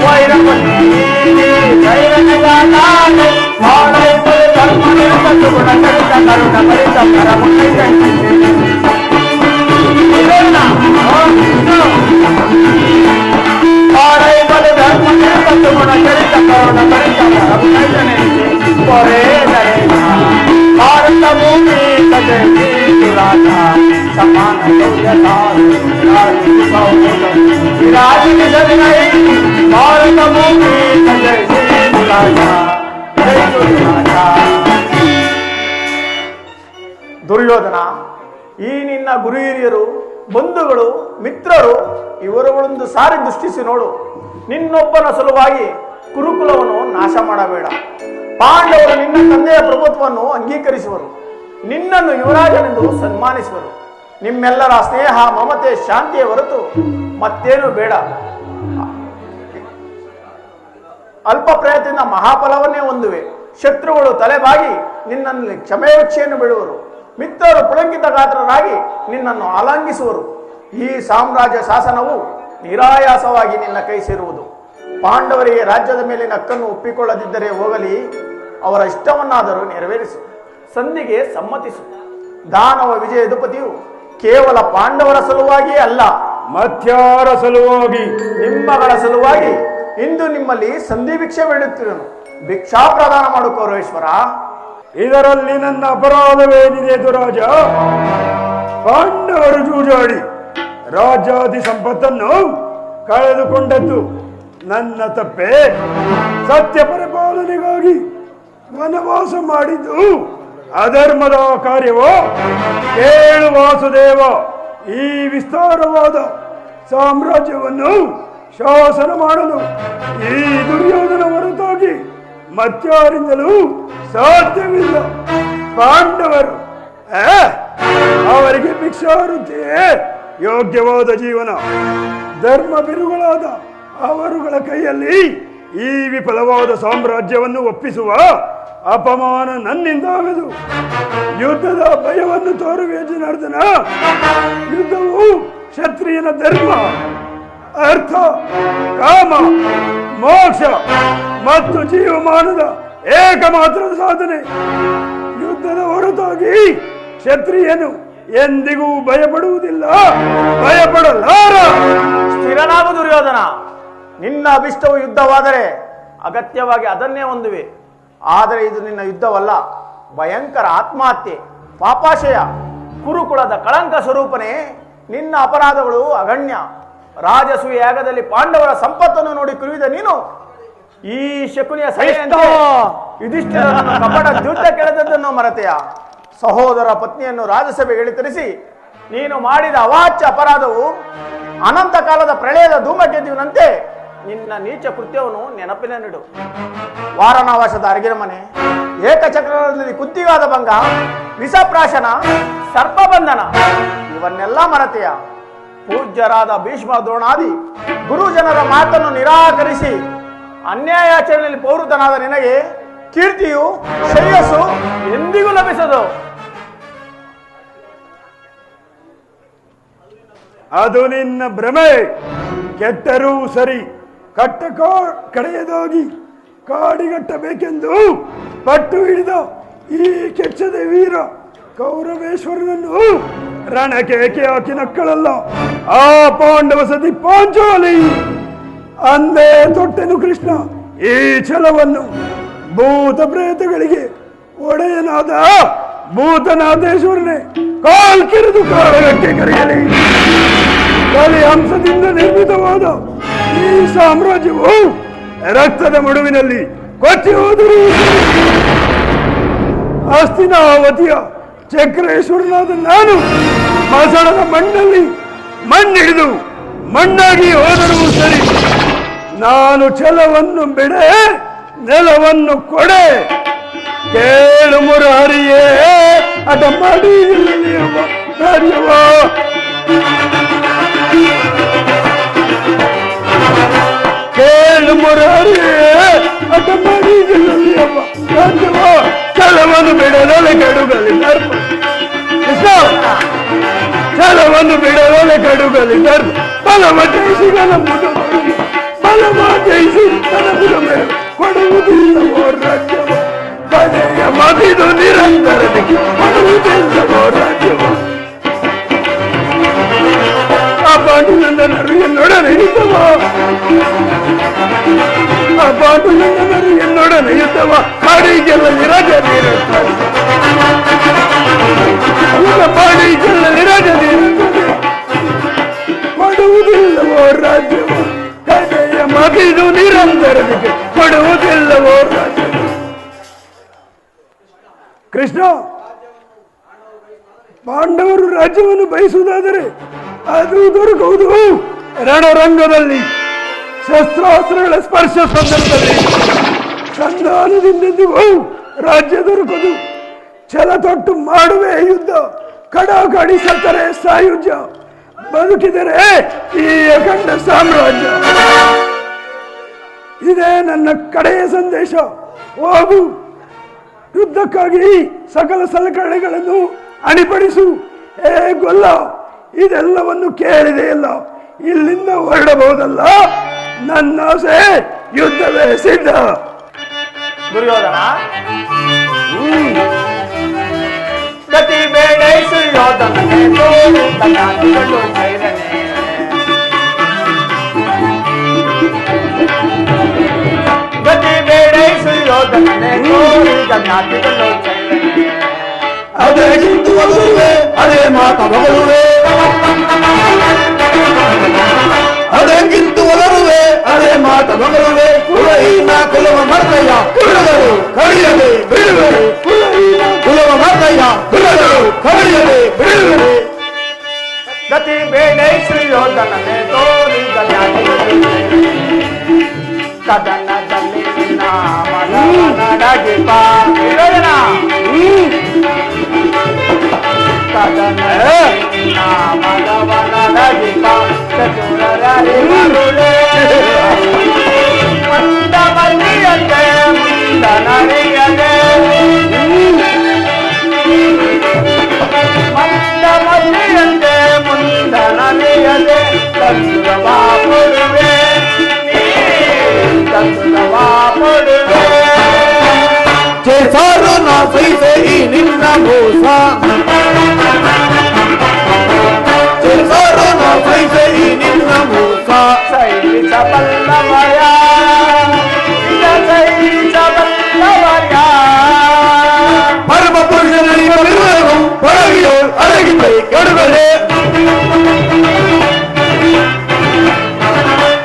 वैरपति नीचे दैवया तारे मारे पर धर्म निर्मत गुण चरित करुण परित परम भारत भूमि समान भारत भूमि ದುರ್ಯೋಧನ, ಈ ನಿನ್ನ ಗುರು ಹಿರಿಯರು, ಬಂಧುಗಳು, ಮಿತ್ರರು ಇವರುಗಳೊಂದು ಸಾರಿ ದೃಷ್ಟಿಸಿ ನೋಡು. ನಿನ್ನೊಬ್ಬನ ಸಲುವಾಗಿ ಕುರುಕುಲವನ್ನು ನಾಶ ಮಾಡಬೇಡ. ಪಾಂಡವರು ನಿನ್ನ ತಂದೆಯ ಪ್ರಭುತ್ವವನ್ನು ಅಂಗೀಕರಿಸುವರು, ನಿನ್ನನ್ನು ಯುವರಾಜನೆಂದು ಸನ್ಮಾನಿಸುವರು. ನಿಮ್ಮೆಲ್ಲರ ಸ್ನೇಹ, ಮಮತೆ, ಶಾಂತಿಯ ಹೊರತು ಮತ್ತೇನು ಬೇಡ. ಅಲ್ಪ ಪ್ರಯತ್ನದಿಂದ ಮಹಾಫಲವನ್ನೇ ಹೊಂದುವೆ. ಶತ್ರುಗಳು ತಲೆಬಾಗಿ ನಿನ್ನಲ್ಲಿ ಕ್ಷಮೆವೀಕ್ಷೆಯನ್ನು ಬಿಡುವರು. ಮಿತ್ರರು ಪುಳಂಕಿತ ಗಾತ್ರರಾಗಿ ನಿನ್ನನ್ನು ಆಲಂಗಿಸುವರು. ಈ ಸಾಮ್ರಾಜ್ಯ ಶಾಸನವು ನಿರಾಯಾಸವಾಗಿ ನಿನ್ನ ಕೈ ಸೇರುವುದು. ಪಾಂಡವರಿಗೆ ರಾಜ್ಯದ ಮೇಲಿನ ಹಕ್ಕನ್ನು ಒಪ್ಪಿಕೊಳ್ಳದಿದ್ದರೆ ಹೋಗಲಿ, ಅವರ ಇಷ್ಟವನ್ನಾದರೂ ನೆರವೇರಿಸು. ಸಂಧಿಗೆ ಸಮ್ಮತಿಸು. ದಾನವ ವಿಜಯ ಯದುಪತಿಯು ಕೇವಲ ಪಾಂಡವರ ಸಲುವಾಗಿಯೇ ಅಲ್ಲ, ಮತ್ಯಾರ ಸಲುವಾಗಿ, ನಿಮ್ಮಗಳ ಸಲುವಾಗಿ ಇಂದು ನಿಮ್ಮಲ್ಲಿ ಸಂಧಿ ಭಿಕ್ಷೆ ಬೇಡುತ್ತಿರುವನು. ಭಿಕ್ಷಾ ಪ್ರದಾನ ಮಾಡು ಕೌರವೇಶ್ವರ. ಇದರಲ್ಲಿ ನನ್ನ ಅಪರಾಧವೇನಿದೆ ದುರಾಜ? ಪಾಂಡವರು ಜೂಜಾಡಿ ರಾಜ್ಯಾದಿ ಸಂಪತ್ತನ್ನು ಕಳೆದುಕೊಂಡದ್ದು ನನ್ನ ತಪ್ಪೆ. ಸತ್ಯ ಪರಿಪಾಲನೆಗಾಗಿ ವನವಾಸ ಮಾಡಿದ್ದು ಅಧರ್ಮದ ಕಾರ್ಯವೋ? ಕೇಳು ವಾಸುದೇವ, ಈ ವಿಸ್ತಾರವಾದ ಸಾಮ್ರಾಜ್ಯವನ್ನು ಶಾಸನ ಮಾಡಲು ಈ ದುರ್ಯೋಧನ ಹೊರತಾಗಿ ಮತ್ಯಾರಿಂದಲೂ ಸಾಧ್ಯವಿಲ್ಲ. ಪಾಂಡವರು ಅವರಿಗೆ ಭಿಕ್ಷಾವೃತ್ತಿಯೇ ಯೋಗ್ಯವಾದ ಜೀವನ. ಧರ್ಮ ಬಿರುಗಳಾದ ಅವರುಗಳ ಕೈಯಲ್ಲಿ ಈ ವಿಫಲವಾದ ಸಾಮ್ರಾಜ್ಯವನ್ನು ಒಪ್ಪಿಸುವ ಅಪಮಾನ ನನ್ನಿಂದಾಗದು. ಯುದ್ಧದ ಭಯವನ್ನು ತೋರುವೆ ಜನಾರ್ದನ. ಯುದ್ಧವು ಕ್ಷತ್ರಿಯನ ಧರ್ಮ, ಅರ್ಥ, ಕಾಮ, ಮೋಕ್ಷ ಮತ್ತು ಜೀವಮಾನದ ಏಕಮಾತ್ರದ ಸಾಧನೆ. ಯುದ್ಧದ ಹೊರತಾಗಿ ಕ್ಷತ್ರಿಯನು ಎಂದಿಗೂ ಭಯಪಡುವುದಿಲ್ಲ, ಭಯಪಡಲಾರ. ಸ್ಥಿರನಾಗು ದುರ್ಯೋಧನ. ನಿನ್ನ ಅಭಿಷ್ಟವು ಯುದ್ಧವಾದರೆ ಅಗತ್ಯವಾಗಿ ಅದನ್ನೇ ಹೊಂದುವೆ. ಆದರೆ ಇದು ನಿನ್ನ ಯುದ್ಧವಲ್ಲ, ಭಯಂಕರ ಆತ್ಮಹತ್ಯೆ, ಪಾಪಾಶಯ, ಕುರುಕುಲದ ಕಳಂಕ ಸ್ವರೂಪನೇ. ನಿನ್ನ ಅಪರಾಧಗಳು ಅಗಣ್ಯ. ರಾಜಸೂಯ ಯಾಗದಲ್ಲಿ ಪಾಂಡವರ ಸಂಪತ್ತನ್ನು ನೋಡಿ ಕುರಿದ ನೀನು ಈ ಶಕುನಿಯ ಸಲಹೆಯಂತೆ ಯುಧಿಷ್ಠಿರನನ್ನು ಕಪಟ ದ್ಯೂತ ಕೆಳೆದದ್ದನ್ನು ಮರೆತೆಯ. ಸಹೋದರ ಪತ್ನಿಯನ್ನು ರಾಜಸಭೆಗೆ ಇಳಿತರಿಸಿ ನೀನು ಮಾಡಿದ ಅವಾಚ್ಯ ಅಪರಾಧವು ಅನಂತ ಕಾಲದ ಪ್ರಳಯದ ಧೂಮಕೇತುವಿನಂತೆ. ನಿನ್ನ ನೀಚ ಕೃತ್ಯವನ್ನು ನೆನಪಿನಲ್ಲಿಡು. ವಾರಣಾವಾಸದ ಅರಗಿನ ಮನೆ, ಏಕಚಕ್ರದಲ್ಲಿ ಕುತ್ತಿಗಾದ ಭಂಗ, ವಿಷಪ್ರಾಶನ, ಸರ್ಪಬಂಧನ ಇವನ್ನೆಲ್ಲ ಮರೆತೆಯ. ಪೂಜ್ಯರಾದ ಭೀಷ್ಮ ದ್ರೋಣಾದಿ ಗುರುಜನರ ಮಾತನ್ನು ನಿರಾಕರಿಸಿ ಅನ್ಯಾಯಾಚರಣೆಯಲ್ಲಿ ಪೌರುತನಾದ ನಿನಗೆ ಕೀರ್ತಿಯು ಶ್ರೇಯಸ್ಸು ಎಂದಿಗೂ ಲಭಿಸದು. ಅದು ನಿನ್ನ ಭ್ರಮೆ. ಕೆಟ್ಟರೂ ಸರಿ, ಕಟ್ಟ ಕಡೆಯದಾಗಿ ಕಾಡಿಗಟ್ಟಬೇಕೆಂದು ಪಟ್ಟು ಹಿಡಿದ ಈ ಕೆಚ್ಚದ ವೀರ ಕೌರವೇಶ್ವರನನ್ನು ರಣಕೇಕೆ ಹಾಕಿ ನಕ್ಕಳಲ್ಲ ಆ ಪಾಂಡವ ಸತಿ ಪಾಂಚಾಲಿ. ಅಂದೇ ತೊಟ್ಟೆನು ಕೃಷ್ಣ ಈ ಛಲವನ್ನು. ಭೂತ ಪ್ರೇತಗಳಿಗೆ ಒಡೆಯನಾದ ಭೂತನಾಥೇಶ್ವರನೇ ಕಾಲ್ಕಿರಿದು ಕಾಳಗಕ್ಕೆ ಕರೆಯಲಿ. ಕಲಿ ಹಂಸದಿಂದ ನಿರ್ಮಿತವಾದ ಈ ಸಾಮ್ರಾಜ್ಯವು ರಕ್ತದ ಮಡುವಿನಲ್ಲಿ ಕೊಚ್ಚಿ ಹೋದರೂ ಹಸ್ತಿನಾವತಿಯ ಚಕ್ರೇಶ್ವರನಾದ ನಾನು ಮಸಣದ ಮಣ್ಣಲ್ಲಿ ಮಣ್ಣಿಡಿದು ಮಣ್ಣಾಗಿ ಹೋದರೂ ಸರಿ, ನಾನು ಛಲವನ್ನು ಬಿಡೆ, ನೆಲವನ್ನು ಕೊಡೆ. ಕೇಳು ಮುರಹರಿಯೇ ಅಟ ಮಾಡಿ ಕಾರ್ಯವ. ಕೇಳು ಮುರಹರಿಯೇ ಅಟ ಮಾಡಿ ಕಾರ್ಯವ. ಛಲವನ್ನು ಬಿಡಲೊಲೆ ಕೆಡುಗಲಿ ದರ್ಪ. ಕೃಷ್ಣ, ಛಲವನ್ನು ಬಿಡಲೊಲೆ ಕೆಡುಗಲಿ ದರ್ಪ. ಬಲವ ಜಯಿಸಿ ಗಲಂಬುದು, ಬಲವ ಜಯಿಸಿ ಗಲಂಬುದು ಕೊಡುವುದಿಲ್ಲವೋ ರಾಜ್ಯವ. ಕಡೆಯ ಮಗಿದು ನಿರಂತರಕ್ಕೆ ಕೊಡುವುದಿಲ್ಲವೋ ರಾಜ್ಯವ. ಆ ಪಾಂಡುನಂದನರು ಎನ್ನೊಡನೆ ಯುದ್ಧವ, ಆ ಪಾಂಡುನಂದನರು ಎನ್ನೊಡನೆ ಯುದ್ಧವ. ಕಾಡಿಗೆಲ್ಲಲ್ಲಿ ರಾಜ ನೀರುತ್ತಾರೆ, ಕಾಡಿಗೆಲ್ಲಲ್ಲಿ ರಾಜ ನೀರುತ್ತದೆ. ಕೊಡುವುದಿಲ್ಲವೋ ರಾಜ್ಯವ. ಕಡೆಯ ಮಗಿದು ನಿರಂತರಕ್ಕೆ ಕೊಡುವುದಿಲ್ಲವೋ ರಾಜ್ಯವ. ಕೃಷ್ಣ, ಪಾಂಡವರು ರಾಜ್ಯವನ್ನು ಬಯಸುವುದಾದರೆ ಅದು ದೊರಕುವುದು ರಣರಂಗದಲ್ಲಿ, ಶಸ್ತ್ರಾಸ್ತ್ರಗಳ ಸ್ಪರ್ಶ ಸಂದರ್ಭದಲ್ಲಿ. ಸಂಧಾನದಿಂದೆಂದಿಗೂ ರಾಜ್ಯ ದೊರಕದು. ಛಲ ತೊಟ್ಟು ಮಾಡುವೆ ಯುದ್ಧ, ಕಡಾಕಡಿ ಸತ್ತರೆ ಸಾಯುಜ್ಯ, ಬದುಕಿದರೆ ಈ ಅಖಂಡ ಸಾಮ್ರಾಜ್ಯ. ಇದೇ ನನ್ನ ಕಡೆಯ ಸಂದೇಶ. ಹೋಗು, ಯುದ್ಧಕ್ಕಾಗಿ ಸಕಲ ಸಲಕರಣೆಗಳನ್ನು ಅಣಿಪಡಿಸು. ಏ ಗೊಲ್ಲ, ಇದೆಲ್ಲವನ್ನು ಕೇಳಿದೆಯಲ್ಲ, ಇಲ್ಲಿಂದ ಹೊರಡಬಹುದಲ್ಲ. ನನ್ನ ಆಸೆ ಯುದ್ಧವೇ ಸಿದ್ಧ. ದುರ್ಯೋಧನ, ಗತಿ ಬೇಡ ಸುಯೋಧನನೇ, ತನ್ನಾದಿಗಳು ಸೈರನೆ. ಗತಿ ಬೇಡ ಸುಯೋಧನನೇ, ತನ್ನಾದಿಗಳು ಸೈರನೆ. ಅದೇ ಕಿಂತು ಮಗರುವೆ, ಅದೇ ಮಾತ ಮಗರುವೆ. ಅದೇ ಕಿಂತು ಒಲರುವೆ, ಅದೇ ಮಾತ ಮಗರುವೆ. ಕುಲಹೀನ ಕುಲವ ಮರ್ದಯ್ಯ ಕುಲದರು ಕಡಿಯದೆ ಬಿಡುವರು. ಕುಲಹೀನ ಕುಲವ ಮರ್ದಯ್ಯ ಕುಲದರು ಕಡಿಯದೆ ಬಿಡುವರು. ಗತಿ ಬೇಡ ಸುಯೋಧನನೇ, ತೋರಿದ ಕದನದಲ್ಲಿ ನಾಮನಡಗಿಪ. ವಿರೋಧನ ಕದನದಲ್ಲಿ ನಾಮನಡಗಿಪ. ಚತುರರೇ ಮಂದ ಮಲ್ಲಿಯಂತೆ ಮುಂದನರಿಯದೆ, ಮಂದ ಮಲ್ಲಿಯಂತೆ ಮುಂದನರಿಯದೆ. ಚಂದ್ರಬಾಬುರುವೆ ಚೇಸಾರು ನಾ ಸಹಿಸೆ ಈ ನಿನ್ನ ಮೋಸ ಚೇಸಾರು ನಾ ಸಹಿಸೆ ಈ ನಿನ್ನ ಮೋಸ ಸೈರಿಸ ಬಲ್ಲವಯ ಸೈರಿಸ ಬಲ್ಲವಯ ಪರಮ ಪುರುಷನಿಗೂ ಪರವಿಯೋ ಅಡಗಿಪೈ ಕೆಡುಗಡೆ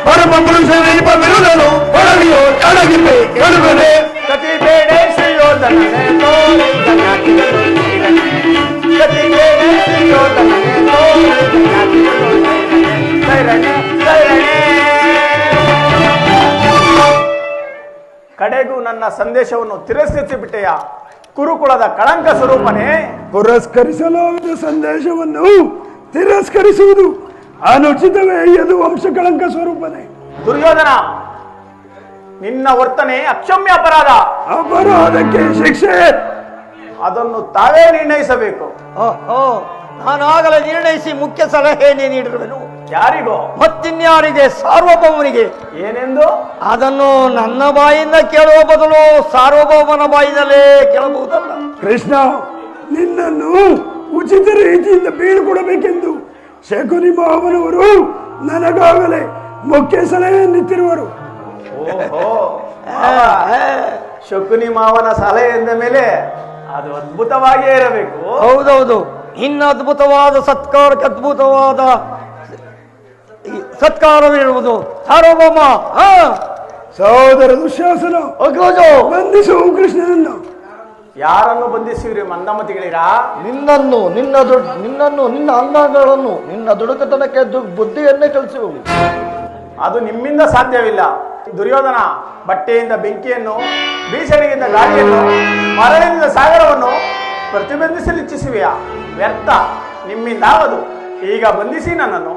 ಪರಮ ಪುರುಷನಿಪ ವಿರುದ್ಧನು ಪರವಿಯೋ ಅಡಗಿಪೈ ಕೆಡುಗಡೆ ಕತಿ ಬೇಡ ಸುಯೋಧನನೆ ಕತಿ ಬೇಡ ಸುಯೋಧನನೆ ಕಡೆಗೂ ನನ್ನ ಸಂದೇಶವನ್ನು ತಿರಸ್ಕರಿಸಿ ಬಿಟ್ಟೆಯ ಕುರುಕುಲದ ಕಳಂಕ ಸ್ವರೂಪನೇ. ಪುರಸ್ಕರಿಸಲಾಗದ ಸಂದೇಶವನ್ನು ತಿರಸ್ಕರಿಸುವುದು ಅನುಚಿತವೇ? ಇದು ವಂಶ ಕಳಂಕ ಸ್ವರೂಪನೇ. ದುರ್ಯೋಧನ, ನಿನ್ನ ವರ್ತನೆ ಅಕ್ಷಮ್ಯ ಅಪರಾಧ. ಅಪರಾಧಕ್ಕೆ ಶಿಕ್ಷೆ ಅದನ್ನು ತಾವೇ ನಿರ್ಣಯಿಸಬೇಕು. ನಾನಾಗಲೇ ನಿರ್ಣಯಿಸಿ ಮುಖ್ಯ ಸಲಹೆಯನ್ನೇ ನೀಡಿರುವೆನು. ಯಾರಿಗೋ? ಮತ್ತಿನ್ಯಾರಿಗೆ? ಸಾರ್ವಭೌಮನಿಗೆ. ಏನೆಂದು? ಅದನ್ನು ನನ್ನ ಬಾಯಿಂದ ಕೇಳುವ ಬದಲು ಸಾರ್ವಭೌಮನ ಬಾಯಿಂದಲೇ ಕೇಳಬಹುದಲ್ಲ. ಕೃಷ್ಣ, ನಿನ್ನನ್ನು ಉಚಿತ ರೀತಿಯಿಂದ ಬೀಳ್ಕೊಡಬೇಕೆಂದು ಶಕುನಿ ಮಾವನವರು ನನಗಾಗಲೇ ಮುಖ್ಯ ಸಲಹೆಯನ್ನಿತ್ತಿರುವರು. ಓಹೋ, ಶಕುನಿ ಮಾವನ ಸಲಹೆ ಎಂದ ಮೇಲೆ ಅದು ಅದ್ಭುತವಾಗಿಯೇ ಇರಬೇಕು. ಹೌದೌದು. ಇನ್ನು ಅದ್ಭುತವಾದ ಸತ್ಕಾರಕ್ಕೆ ಅದ್ಭುತವಾದ ಸತ್ಕಾರವಿರುವುದು. ಸಾರ್ವಭೌಮ, ಸಹೋದರ ದುಶ್ಯಾಸನ, ಬಂಧಿಸು ಕೃಷ್ಣನನ್ನು. ಯಾರನ್ನು ಬಂಧಿಸಿವ್ರಿ ಮಂದಮತಿಗಳಿರಾ? ನಿನ್ನನ್ನು, ನಿನ್ನ ಅಂಗಗಳನ್ನು, ನಿನ್ನ ದುಡುಕತನಕ್ಕೆ ಬುದ್ಧಿಯನ್ನೇ ಕಲಿಸುವುದು. ಅದು ನಿಮ್ಮಿಂದ ಸಾಧ್ಯವಿಲ್ಲ. ದುರ್ಯೋಧನ, ಬಟ್ಟೆಯಿಂದ ಬೆಂಕಿಯನ್ನು, ಬೀಸಣಿಗೆಯಿಂದ ಗಾಳಿಯನ್ನು, ಮರಳಿನಿಂದ ಸಾಗರವನ್ನು ಪ್ರತಿಬಂಧಿಸಲು ಇಚ್ಛಿಸುವೆಯಾ? ವ್ಯರ್ಥ, ನಿಮ್ಮಿಂದ ಆಗದು. ಈಗ ಬಂಧಿಸಿ ನನ್ನನ್ನು.